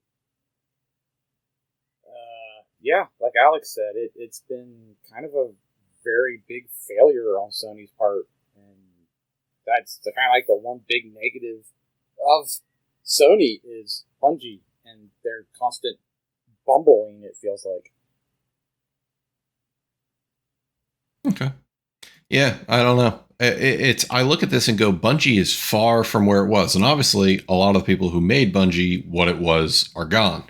yeah, like Alex said, it's been kind of a very big failure on Sony's part, and that's kind of like the one big negative of Sony is Bungie and their constant bumbling, it feels like. Okay. Yeah, I don't know. I look at this and go, Bungie is far from where it was. And obviously, a lot of the people who made Bungie what it was are gone.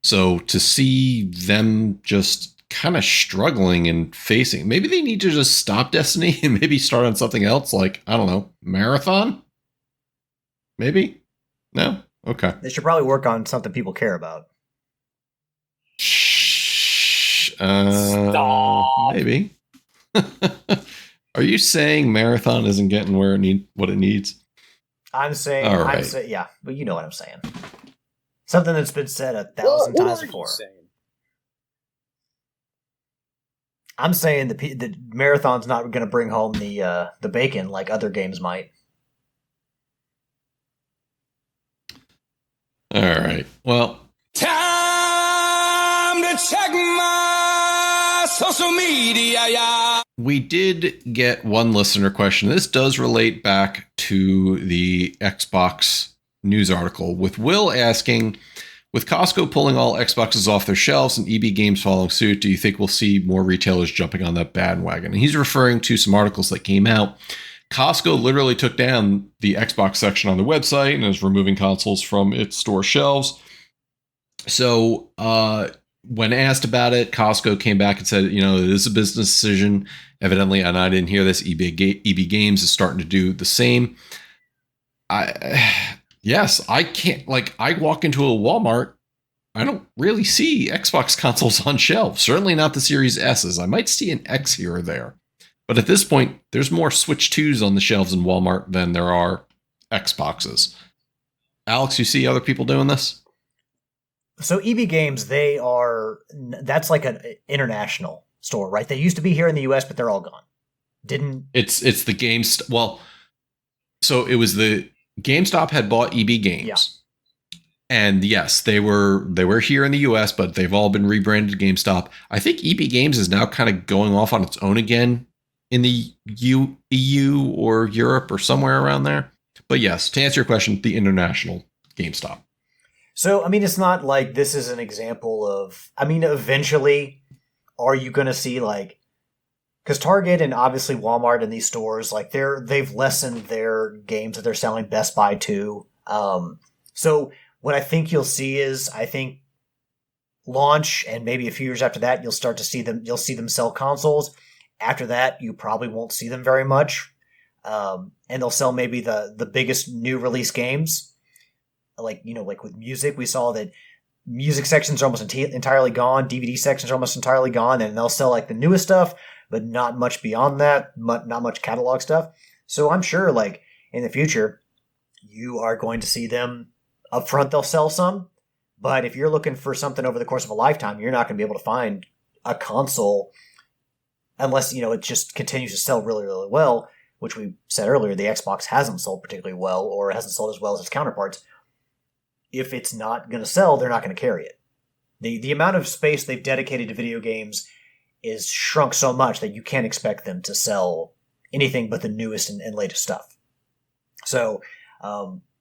So to see them just kind of struggling and facing, maybe they need to just stop Destiny and maybe start on something else like, I don't know, Marathon? Maybe? No? Okay. They should probably work on something people care about. Stop. Maybe. Are you saying Marathon isn't getting what it needs? I'm saying, all right. Yeah, but you know what I'm saying. Something that's been said 1,000 times before. I'm saying the Marathon's not going to bring home the bacon like other games might. All right. Well, time to check my social media, yeah. We did get one listener question. This does relate back to the Xbox news article, with Will asking, with Costco pulling all Xboxes off their shelves and EB Games following suit, do you think we'll see more retailers jumping on that bandwagon? And he's referring to some articles that came out. Costco literally took down the Xbox section on their website and is removing consoles from its store shelves. So when asked about it, Costco came back and said, it is a business decision. Evidently, and I didn't hear this, EB Games is starting to do the same. Yes, I can't, I walk into a Walmart, I don't really see Xbox consoles on shelves. Certainly not the Series S's. I might see an X here or there. But at this point, there's more Switch 2s on the shelves in Walmart than there are Xboxes. Alex, you see other people doing this? So EB Games, that's like an international store, right? They used to be here in the US, but they're all gone. It's the GameStop. Well, so it was the GameStop had bought EB Games. Yeah. And yes, they were here in the US, but they've all been rebranded to GameStop. I think EB Games is now kind of going off on its own again in the EU or Europe or somewhere around there. But yes, to answer your question, the international GameStop. So, it's not like this is an example of, eventually, are you going to see because Target and obviously Walmart and these stores, they've lessened their games that they're selling, Best Buy too. So what I think you'll see is, launch and maybe a few years after that, you'll see them sell consoles. After that, you probably won't see them very much. And they'll sell maybe the biggest new release games. Like with music, we saw that music sections are almost entirely gone. DVD sections are almost entirely gone. And they'll sell the newest stuff, but not much beyond that, not much catalog stuff. So I'm sure in the future, you are going to see them up front. They'll sell some, but if you're looking for something over the course of a lifetime, you're not going to be able to find a console unless, it just continues to sell really, really well, which we said earlier, the Xbox hasn't sold particularly well or hasn't sold as well as its counterparts. If it's not going to sell, they're not going to carry it. The amount of space they've dedicated to video games is shrunk so much that you can't expect them to sell anything but the newest and latest stuff. So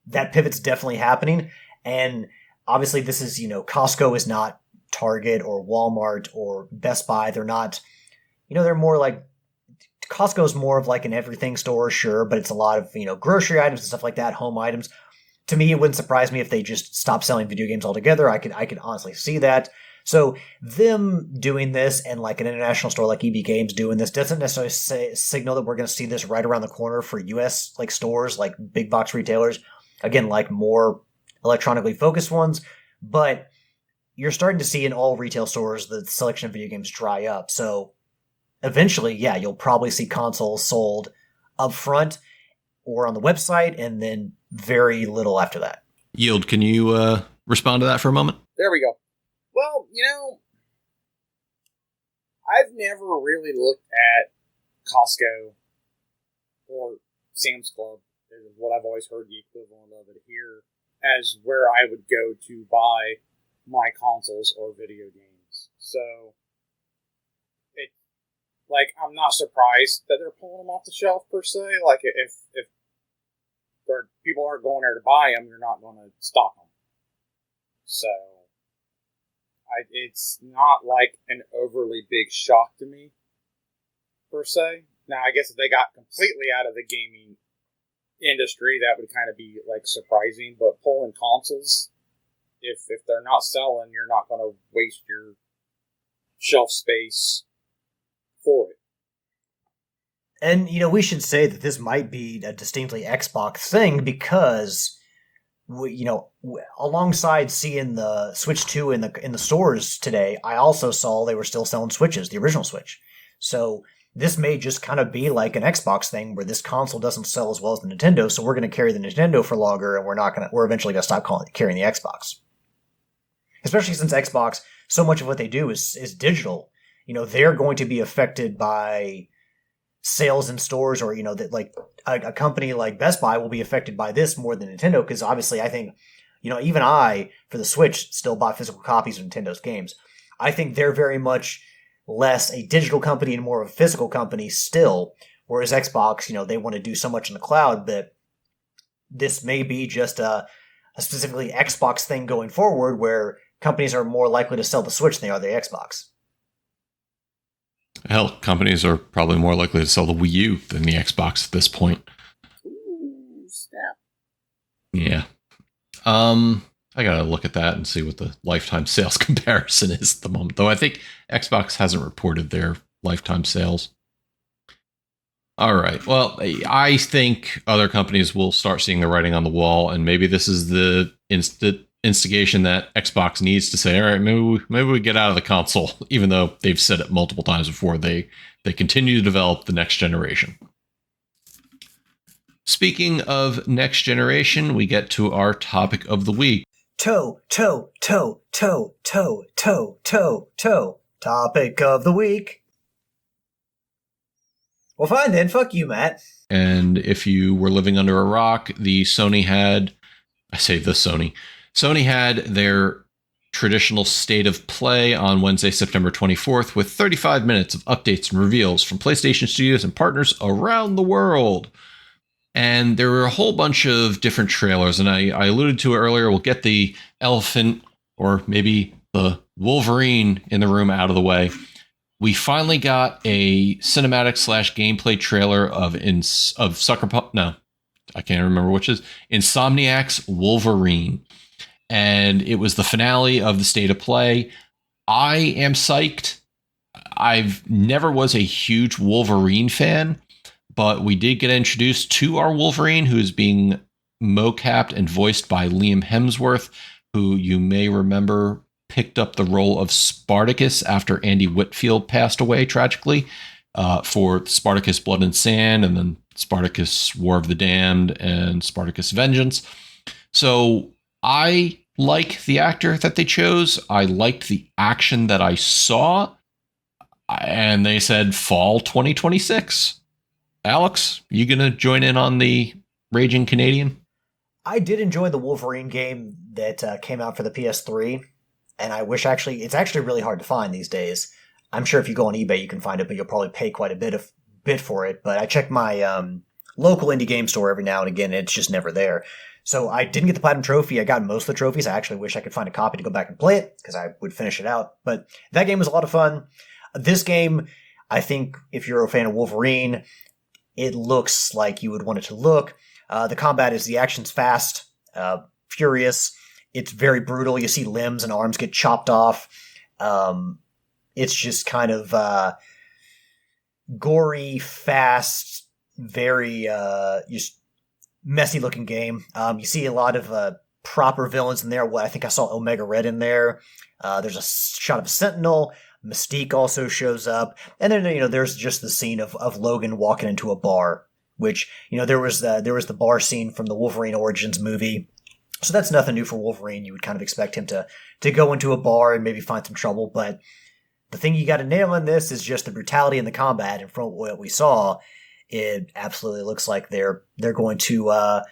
that pivot's definitely happening. And obviously this is, Costco is not Target or Walmart or Best Buy. They're not, they're more Costco's more of an everything store, sure, but it's a lot of, grocery items and stuff like that, home items. To me, it wouldn't surprise me if they just stopped selling video games altogether. I could honestly see that. So them doing this and an international store like EB Games doing this doesn't necessarily signal that we're going to see this right around the corner for US stores, big box retailers. Again, more electronically focused ones. But you're starting to see in all retail stores the selection of video games dry up. So eventually, yeah, you'll probably see consoles sold up front or on the website, and then very little after that. Yield, can you respond to that for a moment? There we go. Well, I've never really looked at Costco or Sam's Club, is what I've always heard the equivalent of it here, as where I would go to buy my consoles or video games. So, I'm not surprised that they're pulling them off the shelf, per se. Like, if people aren't going there to buy them, you're not going to stock them. So, it's not like an overly big shock to me, per se. Now, I guess if they got completely out of the gaming industry, that would kind of be, surprising. But pulling consoles, if they're not selling, you're not going to waste your shelf space for it. And, we should say that this might be a distinctly Xbox thing because, alongside seeing the Switch 2 in the stores today, I also saw they were still selling Switches, the original Switch. So this may just kind of be like an Xbox thing where this console doesn't sell as well as the Nintendo, so we're going to carry the Nintendo for longer, and we're eventually going to stop carrying the Xbox. Especially since Xbox, so much of what they do is digital. They're going to be affected by sales in stores, or that a company like Best Buy will be affected by this more than Nintendo, because obviously I think even I, for the Switch, still buy physical copies of Nintendo's games. I think they're very much less a digital company and more of a physical company still, whereas Xbox, they want to do so much in the cloud that this may be just a specifically Xbox thing going forward, where companies are more likely to sell the Switch than they are the Xbox. Hell, companies are probably more likely to sell the Wii U than the Xbox at this point. Ooh, snap. Yeah. I gotta look at that and see what the lifetime sales comparison is at the moment, though I think Xbox hasn't reported their lifetime sales. All right. Well, I think other companies will start seeing the writing on the wall, and maybe this is the instigation that Xbox needs to say, all right, maybe we get out of the console, even though they've said it multiple times before. They continue to develop the next generation. Speaking of next generation, we get to our topic of the week. Toe. Topic of the week. Well, fine then. Fuck you, Matt. And if you were living under a rock, Sony had their traditional state of play on Wednesday, September 24th, with 35 minutes of updates and reveals from PlayStation studios and partners around the world. And there were a whole bunch of different trailers, and I alluded to it earlier. We'll get the elephant, or maybe the Wolverine, in the room out of the way. We finally got a cinematic / gameplay trailer of Sucker Punch. No, I can't remember which is Insomniac's Wolverine. And it was the finale of the state of play. I am psyched. I've never was a huge Wolverine fan, but we did get introduced to our Wolverine, who is being mocapped and voiced by Liam Hemsworth, who you may remember picked up the role of Spartacus after Andy Whitfield passed away tragically for Spartacus Blood and Sand, and then Spartacus War of the Damned and Spartacus Vengeance. So I like the actor that they chose. I liked the action that I saw, and they said fall 2026. Alex, you gonna join in on the Raging Canadian? I did enjoy the Wolverine game that came out for the PS3, and I wish it's actually really hard to find these days. I'm sure if you go on eBay you can find it, but you'll probably pay quite a bit for it. But I check my local indie game store every now and again, and it's just never there. So I didn't get the Platinum Trophy. I got most of the trophies. I actually wish I could find a copy to go back and play it, because I would finish it out. But that game was a lot of fun. This game, I think if you're a fan of Wolverine, it looks like you would want it to look. The action's fast, furious. It's very brutal. You see limbs and arms get chopped off. It's just kind of gory, fast, very just messy looking game. You see a lot of proper villains in there. I think I saw Omega Red in there. There's a shot of a Sentinel. Mystique also shows up. And then, there's just the scene of Logan walking into a bar which, there was the bar scene from the Wolverine Origins movie. So that's nothing new for Wolverine. You would kind of expect him to go into a bar and maybe find some trouble. But the thing you got to nail in this is just the brutality in the combat. And from what we saw, it absolutely looks like they're going to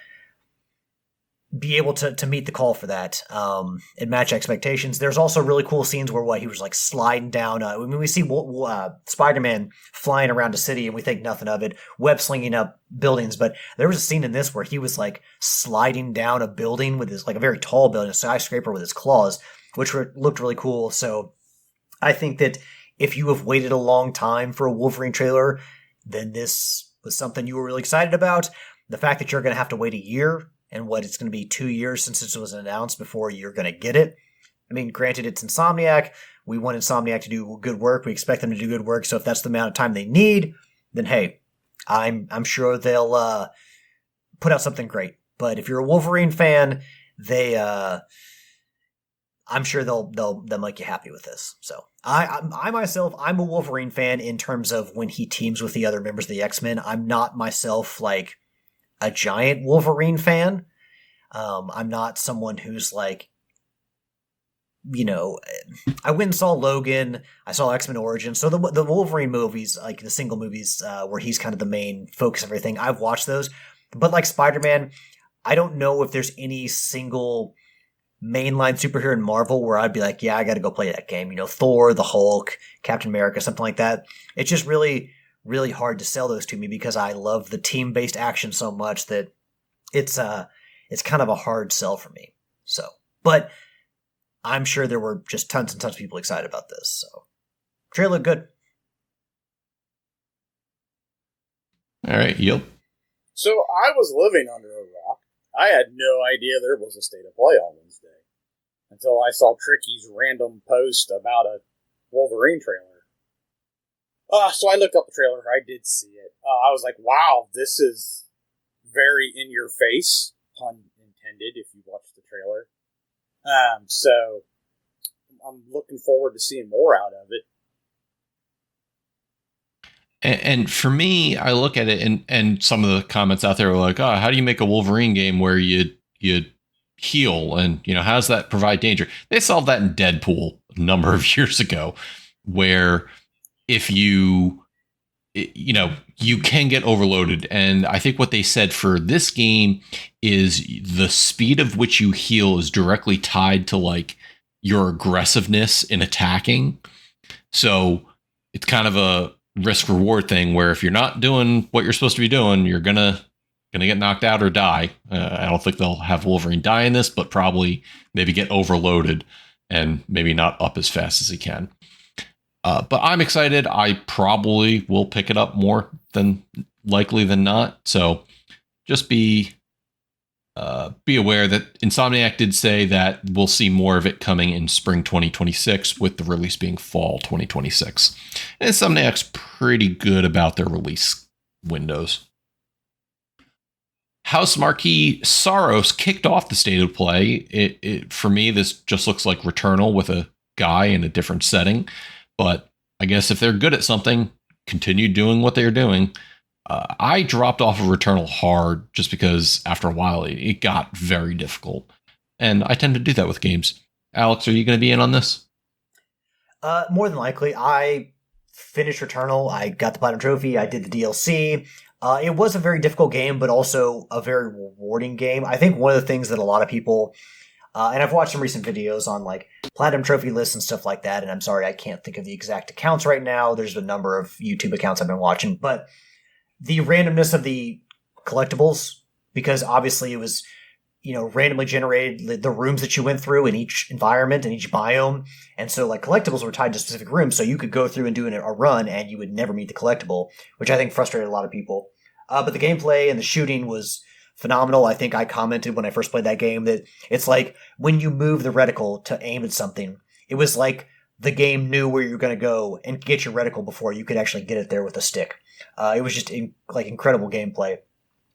be able to meet the call for that and match expectations. There's also really cool scenes where he was like sliding down. We see Spider-Man flying around a city and we think nothing of it, web slinging up buildings. But there was a scene in this where he was like sliding down a building with his, like a very tall building, a skyscraper with his claws, which looked really cool. So I think that if you have waited a long time for a Wolverine trailer, then this was something you were really excited about. The fact that you're going to have to wait a year, and it's going to be 2 years since this was announced before you're going to get it. I mean, granted, it's Insomniac. We want Insomniac to do good work. We expect them to do good work. So if that's the amount of time they need, then hey, I'm sure they'll put out something great. But if you're a Wolverine fan, I'm sure they'll make you happy with this. So I myself, I'm a Wolverine fan in terms of when he teams with the other members of the X-Men. I'm not myself like a giant Wolverine fan. I'm not someone who's like, I went and saw Logan. I saw X-Men Origins. So the Wolverine movies, like the single movies where he's kind of the main focus of everything, I've watched those. But like Spider-Man, I don't know if there's any single mainline superhero in Marvel where I'd be like, yeah, I got to go play that game. Thor, the Hulk, Captain America, something like that. It's just really, really hard to sell those to me because I love the team-based action so much that it's kind of a hard sell for me. So, but I'm sure there were just tons and tons of people excited about this. So, trailer looked good. All right, yep. So I was living under a rock. I had no idea there was a state of play on Wednesday until I saw Tricky's random post about a Wolverine trailer. So I looked up the trailer. I did see it. I was like, wow, this is very in your face, pun intended, if you watch the trailer. So I'm looking forward to seeing more out of it. And for me, I look at it and some of the comments out there are like, oh, how do you make a Wolverine game where you heal and, how does that provide danger? They solved that in Deadpool a number of years ago, where if you can get overloaded. And I think what they said for this game is the speed of which you heal is directly tied to like your aggressiveness in attacking. So it's kind of a risk reward thing where if you're not doing what you're supposed to be doing, you're gonna get knocked out or die. I don't think they'll have Wolverine die in this, but probably maybe get overloaded and maybe not up as fast as he can. But I'm excited. I probably will pick it up more than likely than not. So just be aware that Insomniac did say that we'll see more of it coming in spring 2026 with the release being fall 2026. And Insomniac's pretty good about their release windows. House Marquee Saros kicked off the state of play. It for me, this just looks like Returnal with a guy in a different setting. But I guess if they're good at something, continue doing what they're doing. I dropped off of Returnal hard just because after a while it got very difficult. And I tend to do that with games. Alex, are you going to be in on this? More than likely. I finished Returnal. I got the Platinum Trophy. I did the DLC. It was a very difficult game, but also a very rewarding game. I think one of the things that a lot of people... and I've watched some recent videos on like Platinum Trophy lists and stuff like that, and I'm sorry I can't think of the exact accounts right now. There's a number of YouTube accounts I've been watching, but the randomness of the collectibles, because obviously it was, randomly generated the rooms that you went through in each environment and each biome, and so like collectibles were tied to specific rooms, so you could go through and do a run and you would never meet the collectible, which I think frustrated a lot of people. But the gameplay and the shooting was phenomenal. I think I commented when I first played that game that it's like when you move the reticle to aim at something, it was like the game knew where you're going to go and get your reticle before you could actually get it there with a stick. It was just incredible gameplay.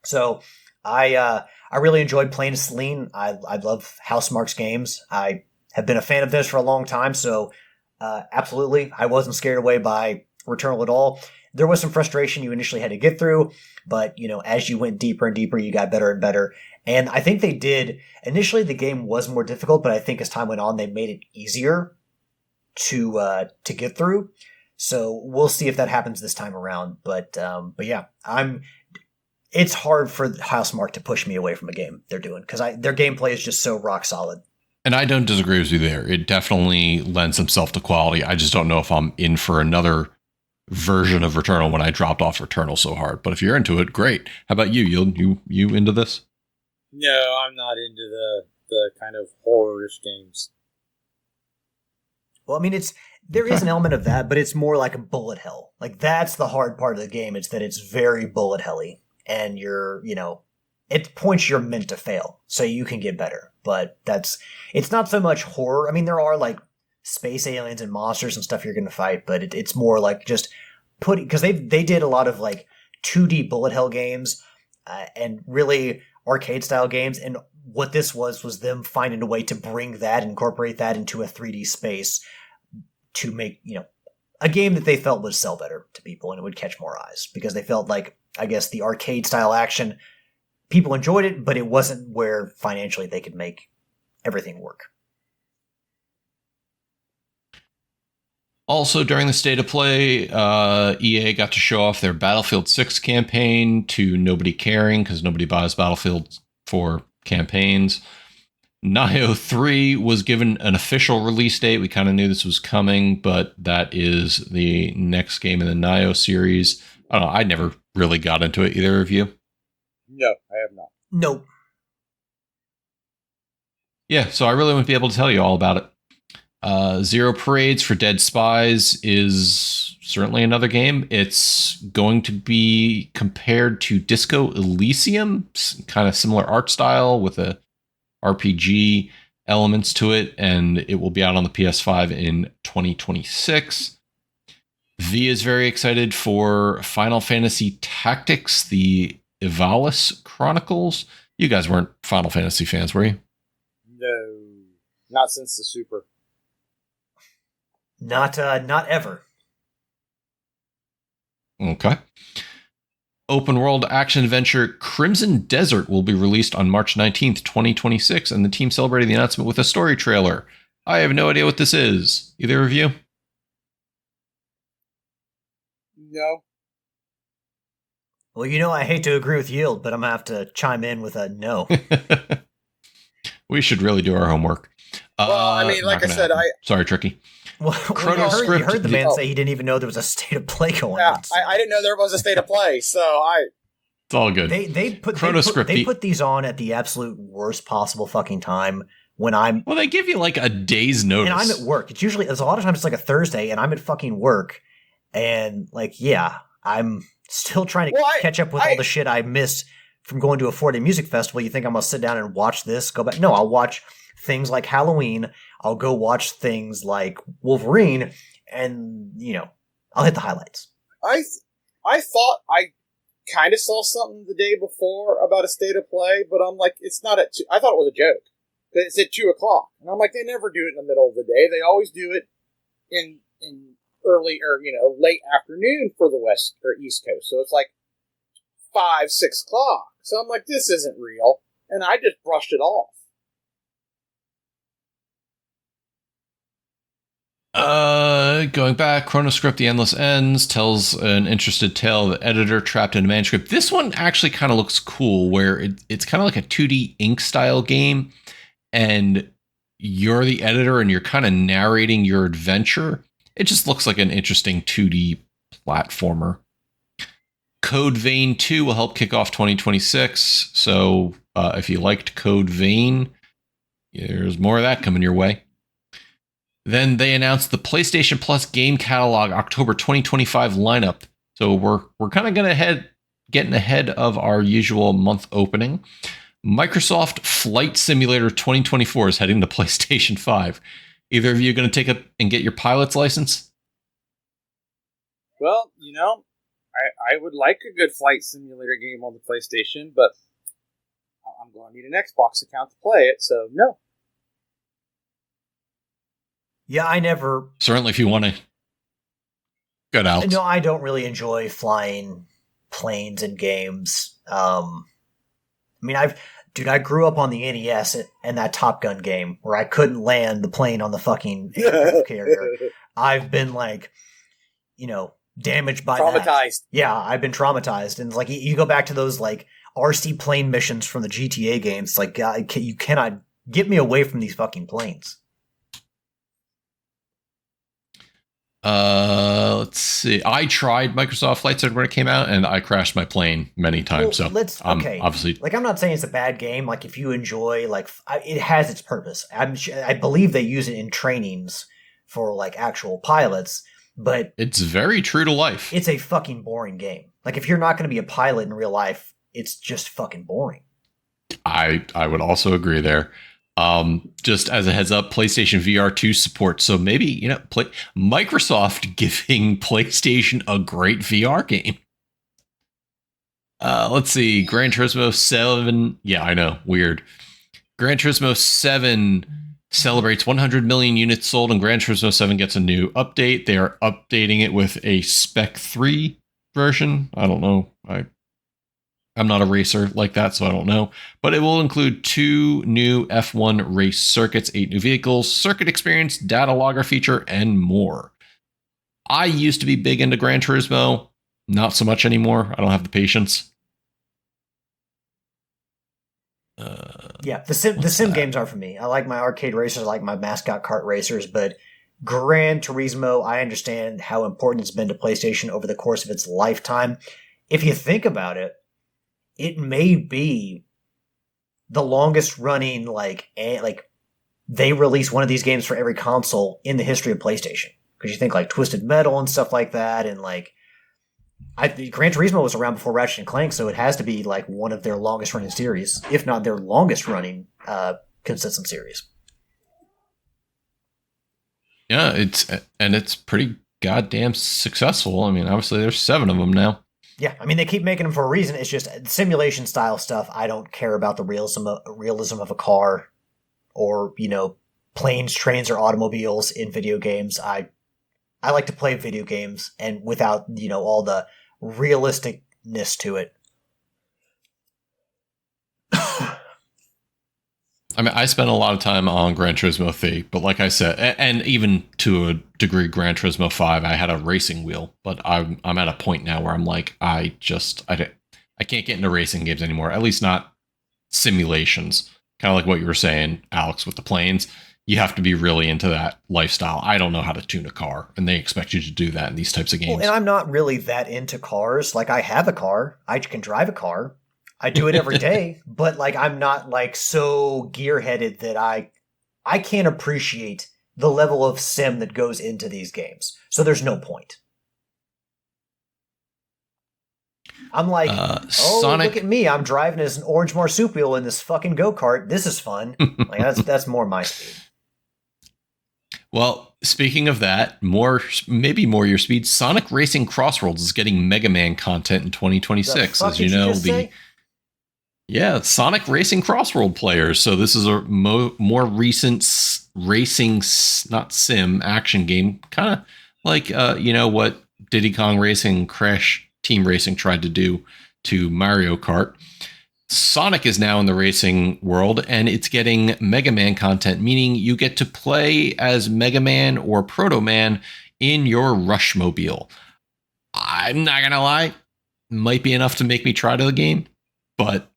So I really enjoyed playing as Celine. I love Housemarque's games. I have been a fan of this for a long time. So absolutely, I wasn't scared away by Returnal at all. there was some frustration you initially had to get through, but as you went deeper and deeper, you got better and better. And I think they did. Initially, the game was more difficult, but I think as time went on, they made it easier to get through. So we'll see if that happens this time around. But yeah, it's hard for Housemarque to push me away from a game they're doing because their gameplay is just so rock solid. And I don't disagree with you there. It definitely lends itself to quality. I just don't know if I'm in for another version of Returnal when I dropped off Returnal so hard. But if you're into it, great. How about you? You into this? No, I'm not into the kind of horror-ish games. Well, I mean, there is an element of that, but it's more like a bullet hell. Like, that's the hard part of the game. It's that it's very bullet helly, and at points you're meant to fail, so you can get better. But it's not so much horror. I mean, there are like space aliens and monsters and stuff you're going to fight, but it's more like just because they did a lot of like 2D bullet hell games and really arcade style games, and what this was them finding a way to bring that, incorporate that into a 3D space to make a game that they felt would sell better to people and it would catch more eyes, because they felt like, I guess, the arcade style action, people enjoyed it, but it wasn't where financially they could make everything work. Also, during the State of Play, EA got to show off their Battlefield 6 campaign to nobody caring because nobody buys Battlefield for campaigns. Nioh 3 was given an official release date. We kind of knew this was coming, but that is the next game in the Nioh series. I don't know. I never really got into it. Either of you? No, I have not. Nope. Yeah, so I really wouldn't be able to tell you all about it. Zero Parades for Dead Spies is certainly another game. It's going to be compared to Disco Elysium, kind of similar art style with a RPG elements to it, and it will be out on the PS5 in 2026. V is very excited for Final Fantasy Tactics, the Ivalice Chronicles. You guys weren't Final Fantasy fans, were you? No, not since the Super. Not ever. Okay. Open world action adventure Crimson Desert will be released on March 19th, 2026, and the team celebrated the announcement with a story trailer. I have no idea what this is. Either of you? No. Well, I hate to agree with Yield, but I'm going to have to chime in with a no. We should really do our homework. Well, I mean, like I said, Sorry, Tricky. Well, you heard the man say he didn't even know there was a State of Play going on. I didn't know there was a State of Play, so It's all good. They put these on at the absolute worst possible fucking time when I'm... Well, they give you like a day's notice. And I'm at work. It's a lot of times it's like a Thursday, and I'm at fucking work, and I'm still trying to catch up with all the shit I missed from going to a 4-day music festival. You think I'm going to sit down and watch this, go back? No, I'll watch things like Halloween. I'll go watch things like Wolverine, and I'll hit the highlights. I thought I kind of saw something the day before about a State of Play, but I'm like, it's not at 2. I thought it was a joke. It's at 2 o'clock, and I'm like, they never do it in the middle of the day. They always do it in early or late afternoon for the West or East Coast. So it's like 5, 6 o'clock. So I'm like, this isn't real, and I just brushed it off. Going back, Chronoscript The Endless Ends tells an interested tale of the editor trapped in a manuscript. This one actually kind of looks cool, where it's kind of like a 2D ink style game, and you're the editor and you're kind of narrating your adventure. It just looks like an interesting 2D platformer. Code Vein 2 will help kick off 2026. So if you liked Code Vein, there's more of that coming your way. Then they announced the PlayStation Plus game catalog October 2025 lineup. So we're kind of getting ahead of our usual month opening. Microsoft Flight Simulator 2024 is heading to PlayStation 5. Either of you going to take up and get your pilot's license? Well, I would like a good flight simulator game on the PlayStation, but I'm going to need an Xbox account to play it, so no. Yeah, I never... Certainly, if you want to... Good, Alex. No, I don't really enjoy flying planes in games. I mean, I grew up on the NES and that Top Gun game where I couldn't land the plane on the fucking aircraft carrier. I've been like, damaged by that. Traumatized. Yeah, I've been traumatized. And like, you go back to those like RC plane missions from the GTA games. Like, you cannot get me away from these fucking planes. Let's see. I tried Microsoft Flight Simulator when it came out, and I crashed my plane many times. Well, okay. Obviously, like, I'm not saying it's a bad game. Like, if you enjoy, like, it has its purpose. I believe they use it in trainings for like actual pilots, but it's very true to life. It's a fucking boring game. Like, if you're not going to be a pilot in real life, it's just fucking boring. I would also agree there. Just as a heads up, PlayStation VR 2 support. So maybe, Microsoft giving PlayStation a great VR game. Let's see. Gran Turismo 7. Yeah, I know. Weird. Gran Turismo 7 celebrates 100 million units sold, and Gran Turismo 7 gets a new update. They are updating it with a Spec 3 version. I don't know. I'm not a racer like that, so I don't know. But it will include 2 new F1 race circuits, 8 new vehicles, circuit experience, data logger feature, and more. I used to be big into Gran Turismo. Not so much anymore. I don't have the patience. Yeah, the sim games are for me. I like my arcade racers, I like my mascot kart racers, but Gran Turismo, I understand how important it's been to PlayStation over the course of its lifetime. If you think about it, it may be the longest running, like they release one of these games for every console in the history of PlayStation. Because you think like Twisted Metal and stuff like that, and like Gran Turismo was around before Ratchet and Clank, so it has to be like one of their longest running series, if not their longest running consistent series. Yeah, it's pretty goddamn successful. I mean, obviously there's 7 of them now. Yeah, I mean, they keep making them for a reason. It's just simulation style stuff. I don't care about the realism of a car or, planes, trains, or automobiles in video games. I like to play video games and without, all the realisticness to it. I mean, I spent a lot of time on Gran Turismo 3, but like I said, and even to a degree, Gran Turismo 5, I had a racing wheel, but I'm at a point now where I'm like, I can't get into racing games anymore, at least not simulations. Kind of like what you were saying, Alex, with the planes. You have to be really into that lifestyle. I don't know how to tune a car, and they expect you to do that in these types of games. Well, and I'm not really that into cars. Like, I have a car. I can drive a car. I do it every day, but like I'm not like so gearheaded that I can't appreciate the level of sim that goes into these games. So there's no point. I'm like, Sonic. Look at me! I'm driving as an orange marsupial in this fucking go-kart. This is fun. Like that's more my speed. Well, speaking of that, maybe more your speed. Sonic Racing Crossroads is getting Mega Man content in 2026, as you know. Yeah, Sonic Racing Crossroad players. So this is a more recent racing, not sim, action game. Kind of like, what Diddy Kong Racing Crash Team Racing tried to do to Mario Kart. Sonic is now in the racing world, and it's getting Mega Man content, meaning you get to play as Mega Man or Proto Man in your Rushmobile. I'm not going to lie, might be enough to make me try the game, but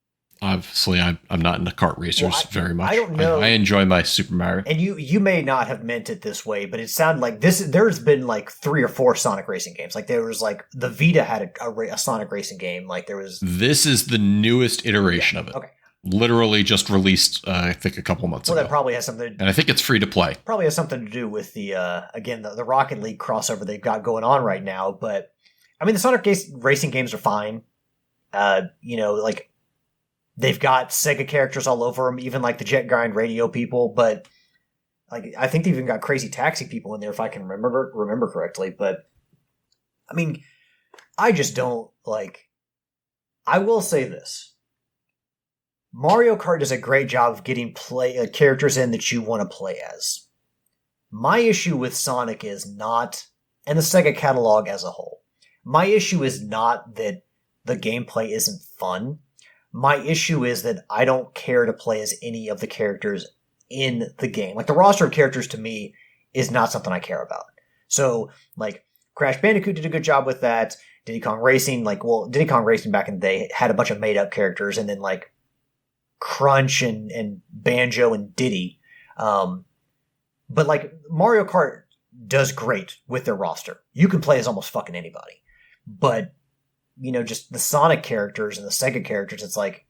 obviously I'm not into kart racers very much. I don't know. I enjoy my Super Mario. And you may not have meant it this way, but it sounded like there's been like 3 or 4 Sonic racing games. Like there was like the Vita had a Sonic racing game. Like there was. This is the newest iteration of it. Okay. Literally just released, I think, a couple months ago. Well, that probably has something. And I think it's free to play. Probably has something to do with the Rocket League crossover they've got going on right now. But I mean, the Sonic racing games are fine. Like. They've got Sega characters all over them, even like the Jet Grind Radio people. But like, I think they've even got Crazy Taxi people in there, if I can remember correctly. But I mean, I just don't like. I will say this: Mario Kart does a great job of getting characters in that you want to play as. My issue with Sonic is not and the Sega catalog as a whole. My issue is not that the gameplay isn't fun. My issue is that I don't care to play as any of the characters in the game. Like, the roster of characters to me is not something I care about. So, like, Crash Bandicoot did a good job with that. Diddy Kong Racing, Diddy Kong Racing back in the day had a bunch of made-up characters, and then, like, Crunch and Banjo and Diddy. But, like, Mario Kart does great with their roster. You can play as almost fucking anybody. But, you know, just the Sonic characters and the Sega characters, it's like,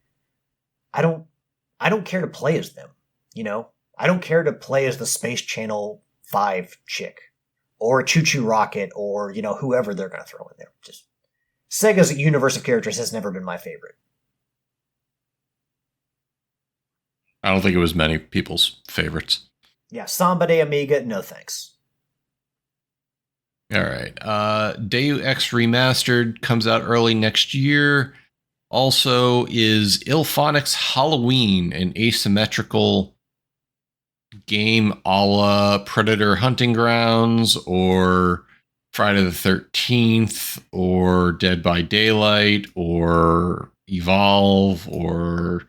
I don't care to play as them, you know? I don't care to play as the Space Channel 5 chick, or Choo Choo Rocket, or, you know, whoever they're going to throw in there. Just, Sega's universe of characters has never been my favorite. I don't think it was many people's favorites. Yeah, Samba de Amiga, no thanks. All right. Deus Ex Remastered comes out early next year. Also is Ilphonic's Halloween, an asymmetrical game a la Predator Hunting Grounds or Friday the 13th or Dead by Daylight or Evolve or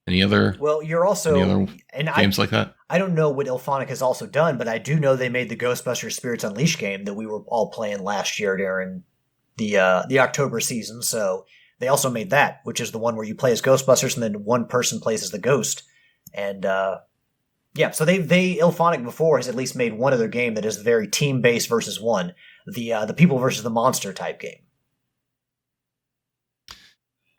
any other. Well, you're also games like that. I don't know what Ilphonic has also done, but I do know they made the Ghostbusters Spirits Unleashed game that we were all playing last year during the October season. So they also made that, which is the one where you play as Ghostbusters and then one person plays as the ghost. And yeah, so they Ilphonic before has at least made one other game that is very team-based versus one, the people versus the monster type game.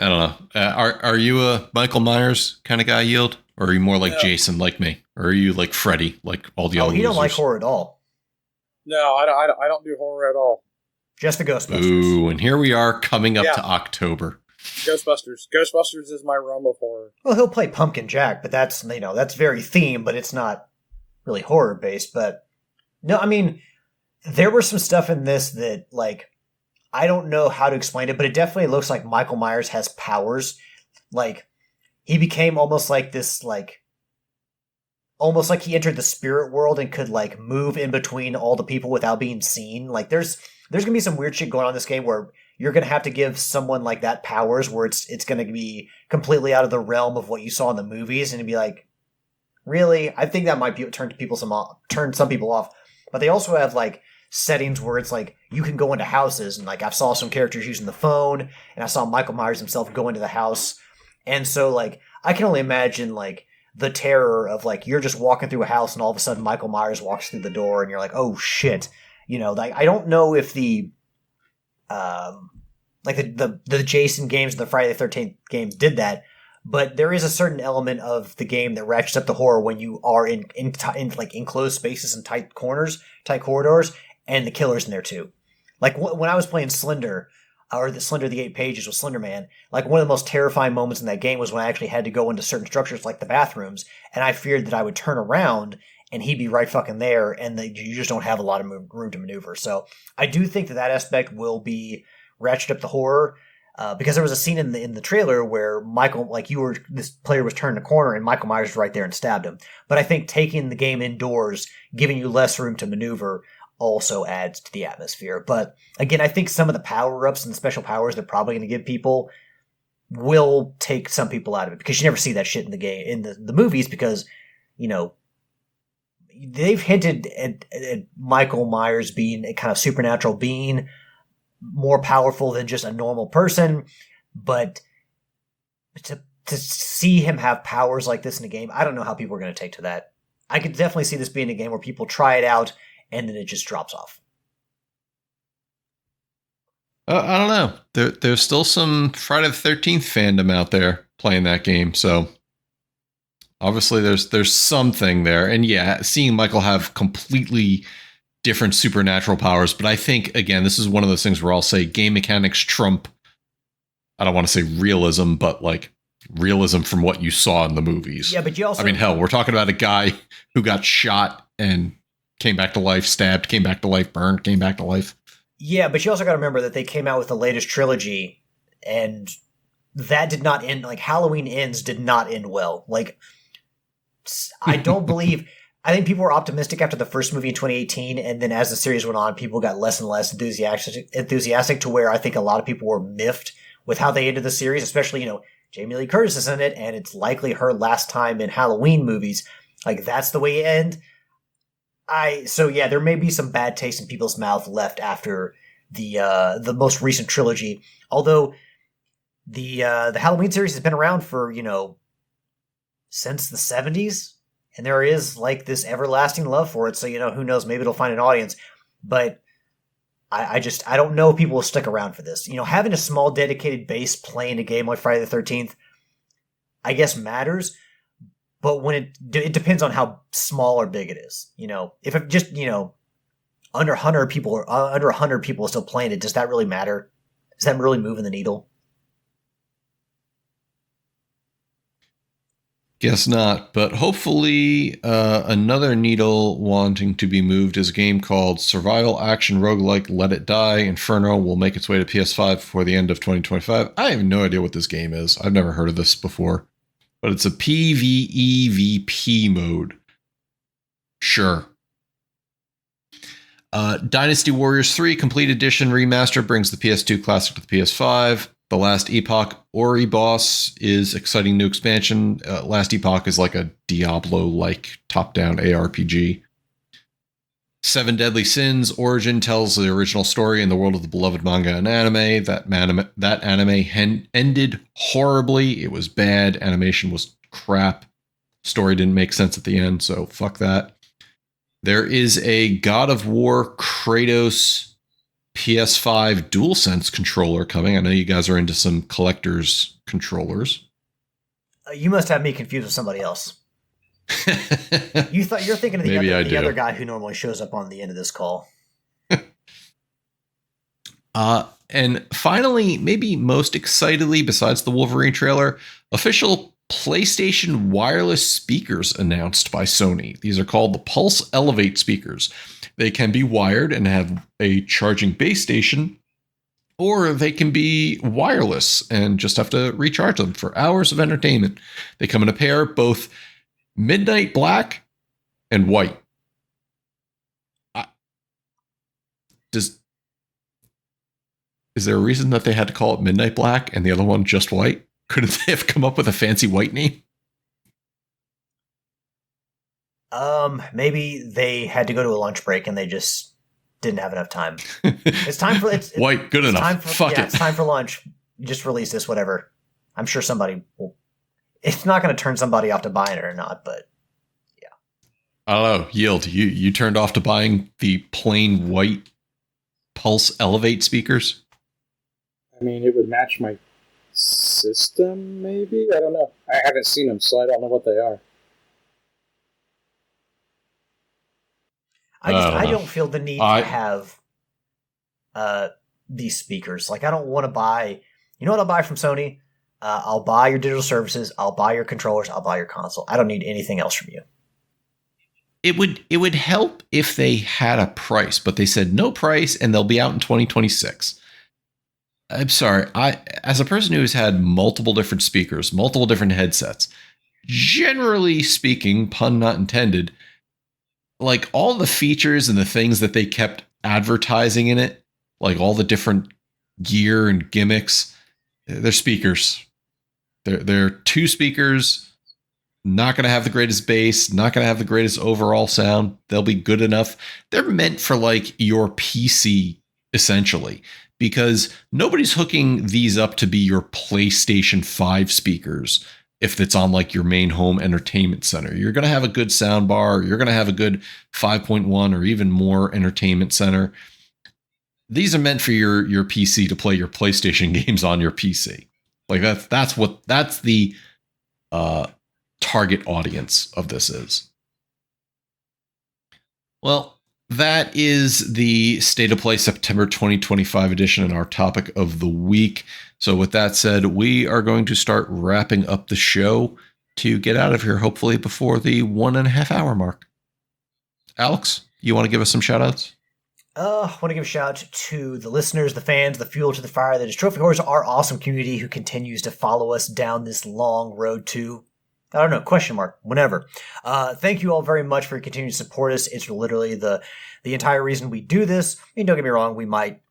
I don't know. Are you a Michael Myers kind of guy, Yield? Or are you more like Jason, like me? Or are you like Freddy, like all the other he don't losers? like horror at all. No, I don't do horror at all. Just the Ghostbusters. Ooh, and here we are coming up to October. Ghostbusters. Ghostbusters is my realm of horror. Well, he'll play Pumpkin Jack, but that's, you know, that's very themed, but it's not really horror based. But no, I mean, there was some stuff in this that, like, I don't know how to explain it, but it definitely looks like Michael Myers has powers. Like, he became almost like this, like, almost like he entered the spirit world and could, like, move in between all the people without being seen. Like, there's gonna be some weird shit going on in this game where you're gonna have to give someone like that powers where it's gonna be completely out of the realm of what you saw in the movies, and it'd be like, really? I think that might be turn some people off. But they also have, like, settings where it's like you can go into houses, and, like, I saw some characters using the phone, and I saw Michael Myers himself go into the house. And so, like, I can only imagine, like, the terror of, like, you're just walking through a house and all of a sudden Michael Myers walks through the door and you're like, oh shit. You know, like, I don't know if the Jason games and the Friday the 13th games did that, but there is a certain element of the game that ratchets up the horror when you are in like enclosed spaces and tight corridors, and the killer's in there too. Like, when I was playing Slender, or the Slender the 8 Pages with Slender Man, like, one of the most terrifying moments in that game was when I actually had to go into certain structures like the bathrooms, and I feared that I would turn around and he'd be right fucking there, and that you just don't have a lot of room to maneuver. So I do think that aspect will be ratchet up the horror, because there was a scene in the trailer where Michael, like, this player was turning a corner and Michael Myers was right there and stabbed him. But I think taking the game indoors, giving you less room to maneuver, also adds to the atmosphere. But again, I think some of the power-ups and the special powers they're probably going to give people will take some people out of it, because you never see that shit in the game, in the movies, because, you know, they've hinted at Michael Myers being a kind of supernatural being, more powerful than just a normal person, but to see him have powers like this in a game, I don't know how people are going to take to that. I could definitely see this being a game where people try it out and then it just drops off. I don't know. There's still some Friday the 13th fandom out there playing that game, so obviously there's something there. And yeah, seeing Michael have completely different supernatural powers, but I think, again, this is one of those things where I'll say game mechanics trump, I don't want to say realism, but, like, realism from what you saw in the movies. Yeah, but you also, I mean, hell, we're talking about a guy who got shot and came back to life, stabbed, came back to life, burned, came back to life. Yeah, but you also got to remember that they came out with the latest trilogy, and that did not end, like, Halloween Ends did not end well. Like, I don't believe, I think people were optimistic after the first movie in 2018, and then as the series went on, people got less and less enthusiastic to where I think a lot of people were miffed with how they ended the series, especially, Jamie Lee Curtis is in it, and it's likely her last time in Halloween movies. Like, that's the way it ends. So yeah, there may be some bad taste in people's mouth left after the most recent trilogy. Although the Halloween series has been around for, since the 70s. And there is like this everlasting love for it. So, who knows? Maybe it'll find an audience. But I don't know if people will stick around for this. Having a small dedicated base playing a game like Friday the 13th, I guess matters. But when it depends on how small or big it is. If it just, under 100 people or under 100 people are still playing it, does that really matter? Is that really moving the needle? Guess not, but hopefully another needle wanting to be moved is a game called Survival Action Roguelike Let It Die Inferno will make its way to PS5 before the end of 2025. I have no idea what this game is. I've never heard of this before, but it's a PvEVP mode. Sure. Dynasty Warriors 3 Complete Edition Remaster brings the PS2 classic to the PS5. The Last Epoch Ori boss is exciting new expansion. Last Epoch is like a Diablo-like top-down ARPG. Seven Deadly Sins Origin tells the original story in the world of the beloved manga and anime. That anime ended horribly. It was bad. Animation was crap. Story didn't make sense at the end, so fuck that. There is a God of War Kratos PS5 DualSense controller coming. I know you guys are into some collector's controllers. You must have me confused with somebody else. You're thinking of the other guy who normally shows up on the end of this call. And finally, maybe most excitedly, besides the Wolverine trailer, official PlayStation wireless speakers announced by Sony. These are called the Pulse Elevate speakers. They can be wired and have a charging base station, or they can be wireless and just have to recharge them for hours of entertainment. They come in a pair, both midnight black and white. Is there a reason that they had to call it midnight black and the other one just white? Couldn't they have come up with a fancy white name? Maybe they had to go to a lunch break and they just didn't have enough time. It's time for white. Good enough. Fuck it. It's time for lunch. Just release this, whatever. I'm sure somebody will. It's not going to turn somebody off to buying it or not, but yeah. I don't know. Yield. You turned off to buying the plain white Pulse Elevate speakers? I mean, it would match my system, maybe? I don't know. I haven't seen them, so I don't know what they are. I don't feel the need to have these speakers. Like, I don't want to buy... You know what I'll buy from Sony? I'll buy your digital services, I'll buy your controllers, I'll buy your console. I don't need anything else from you. It would help if they had a price, but they said no price and they'll be out in 2026. I'm sorry. As a person who has had multiple different speakers, multiple different headsets, generally speaking, pun not intended, like all the features and the things that they kept advertising in it, like all the different gear and gimmicks, they're speakers. They're two speakers, not going to have the greatest bass, not going to have the greatest overall sound. They'll be good enough. They're meant for like your PC, essentially, because nobody's hooking these up to be your PlayStation 5 speakers. If it's on like your main home entertainment center, you're going to have a good sound bar. You're going to have a good 5.1 or even more entertainment center. These are meant for your PC to play your PlayStation games on your PC. Like that's the target audience of this is. Well, that is the State of Play September 2025 edition and our topic of the week. So with that said, we are going to start wrapping up the show to get out of here, hopefully before the 1.5 hour mark. Alex, you want to give us some shout outs? I want to give a shout out to the listeners, the fans, the fuel to the fire that is Trophy Horrors, our awesome community who continues to follow us down this long road to I don't know, question mark, whenever. Thank you all very much for continuing to support us. It's literally the entire reason we do this. I mean, don't get me wrong, we might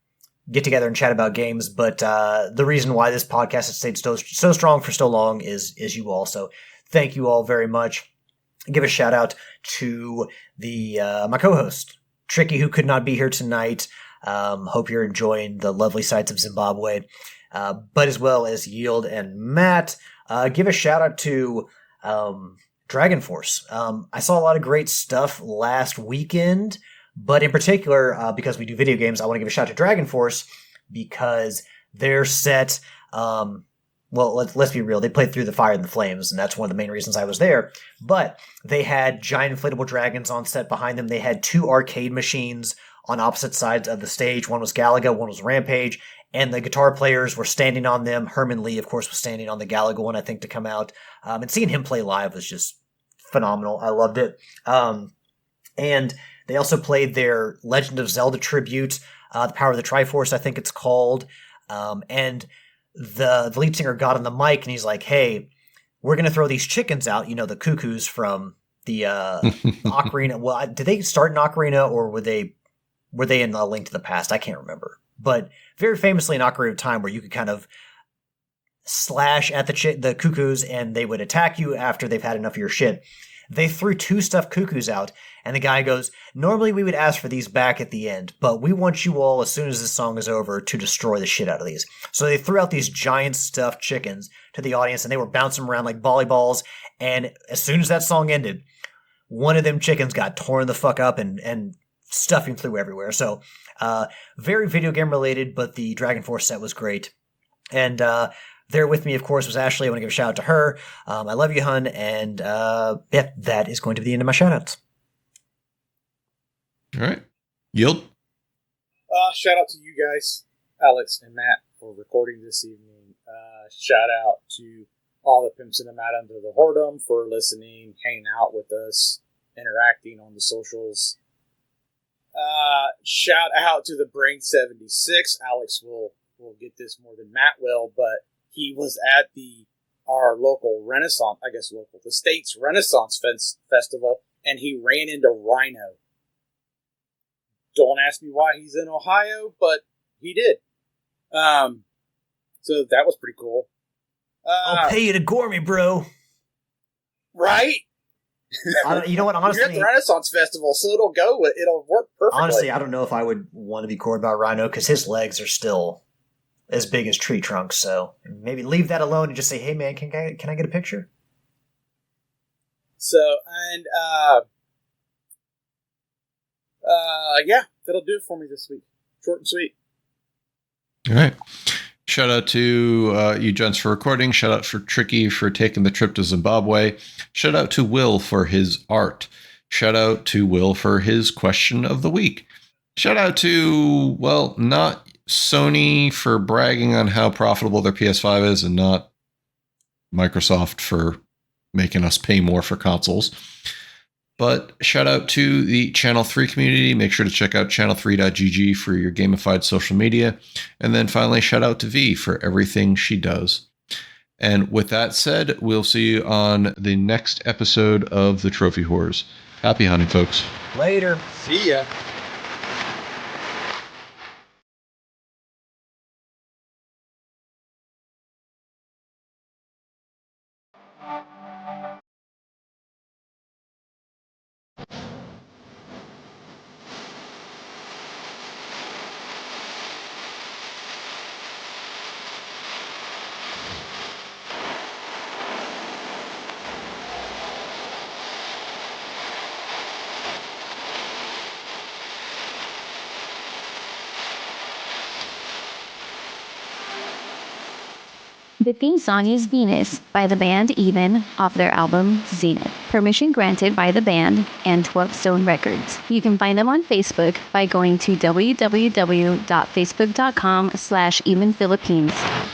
get together and chat about games, but the reason why this podcast has stayed so strong for so long is you all. So thank you all very much. Give a shout out to the my co-host, Tricky, who could not be here tonight. Hope you're enjoying the lovely sights of Zimbabwe, but as well as Yield and Matt. Give a shout out to Dragon Force. I saw a lot of great stuff last weekend, but in particular, because we do video games, I want to give a shout out to Dragon Force because their set, well, let's be real, they played Through the Fire and the Flames, and that's one of the main reasons I was there. But they had giant inflatable dragons on set behind them. They had 2 arcade machines on opposite sides of the stage. One was Galaga, one was Rampage, and the guitar players were standing on them. Herman Lee, of course, was standing on the Galaga one, I think, to come out. And seeing him play live was just phenomenal. I loved it. And they also played their Legend of Zelda tribute, The Power of the Triforce, I think it's called. And the lead singer got on the mic and he's like, hey, we're going to throw these chickens out, the cuckoos from the Ocarina. Well, did they start in Ocarina or were they in A Link to the Past? I can't remember. But very famously in Ocarina of Time, where you could kind of slash at the cuckoos and they would attack you after they've had enough of your shit. They threw 2 stuffed cuckoos out, and the guy goes, normally we would ask for these back at the end, but we want you all, as soon as this song is over, to destroy the shit out of these. So they threw out these giant stuffed chickens to the audience, and they were bouncing around like volleyballs, and as soon as that song ended, one of them chickens got torn the fuck up and stuffing flew everywhere. So very video game related, but the Dragon Force set was great. And there with me, of course, was Ashley. I want to give a shout out to her. I love you, hun. And yeah, that is going to be the end of my shout outs. All right. Yield. Shout out to you guys, Alex and Matt, for recording this evening. Shout out to all the pimps in the Mat Under the Whoredom for listening, hanging out with us, interacting on the socials. Shout out to the Brain 76. Alex will get this more than Matt will, but he was at our local Renaissance, the state's Renaissance Festival, and he ran into Rhino. Don't ask me why he's in Ohio, but he did. So that was pretty cool. I'll pay you to gore me, bro. Right? You know what? Honestly, you're at the Renaissance Festival, so it'll work perfectly. Honestly, I don't know if I would want to be gored by Rhino because his legs are still as big as tree trunks. So maybe leave that alone and just say, "Hey, man, can I get a picture?" So yeah, that'll do it for me this week. Short and sweet. All right. Shout out to you gents for recording. Shout out for Tricky for taking the trip to Zimbabwe. Shout out to Will for his art. Shout out to Will for his question of the week. Shout out to, well, not Sony for bragging on how profitable their PS5 is and not Microsoft for making us pay more for consoles. But shout out to the Channel 3 community. Make sure to check out channel3.gg for your gamified social media. And then finally, shout out to V for everything she does. And with that said, we'll see you on the next episode of The Trophy Whores. Happy hunting, folks. Later. See ya. The theme song is Venus by the band Even off their album Zenith. Permission granted by the band and 12 Stone Records. You can find them on Facebook by going to www.facebook.com/EvenPhilippines.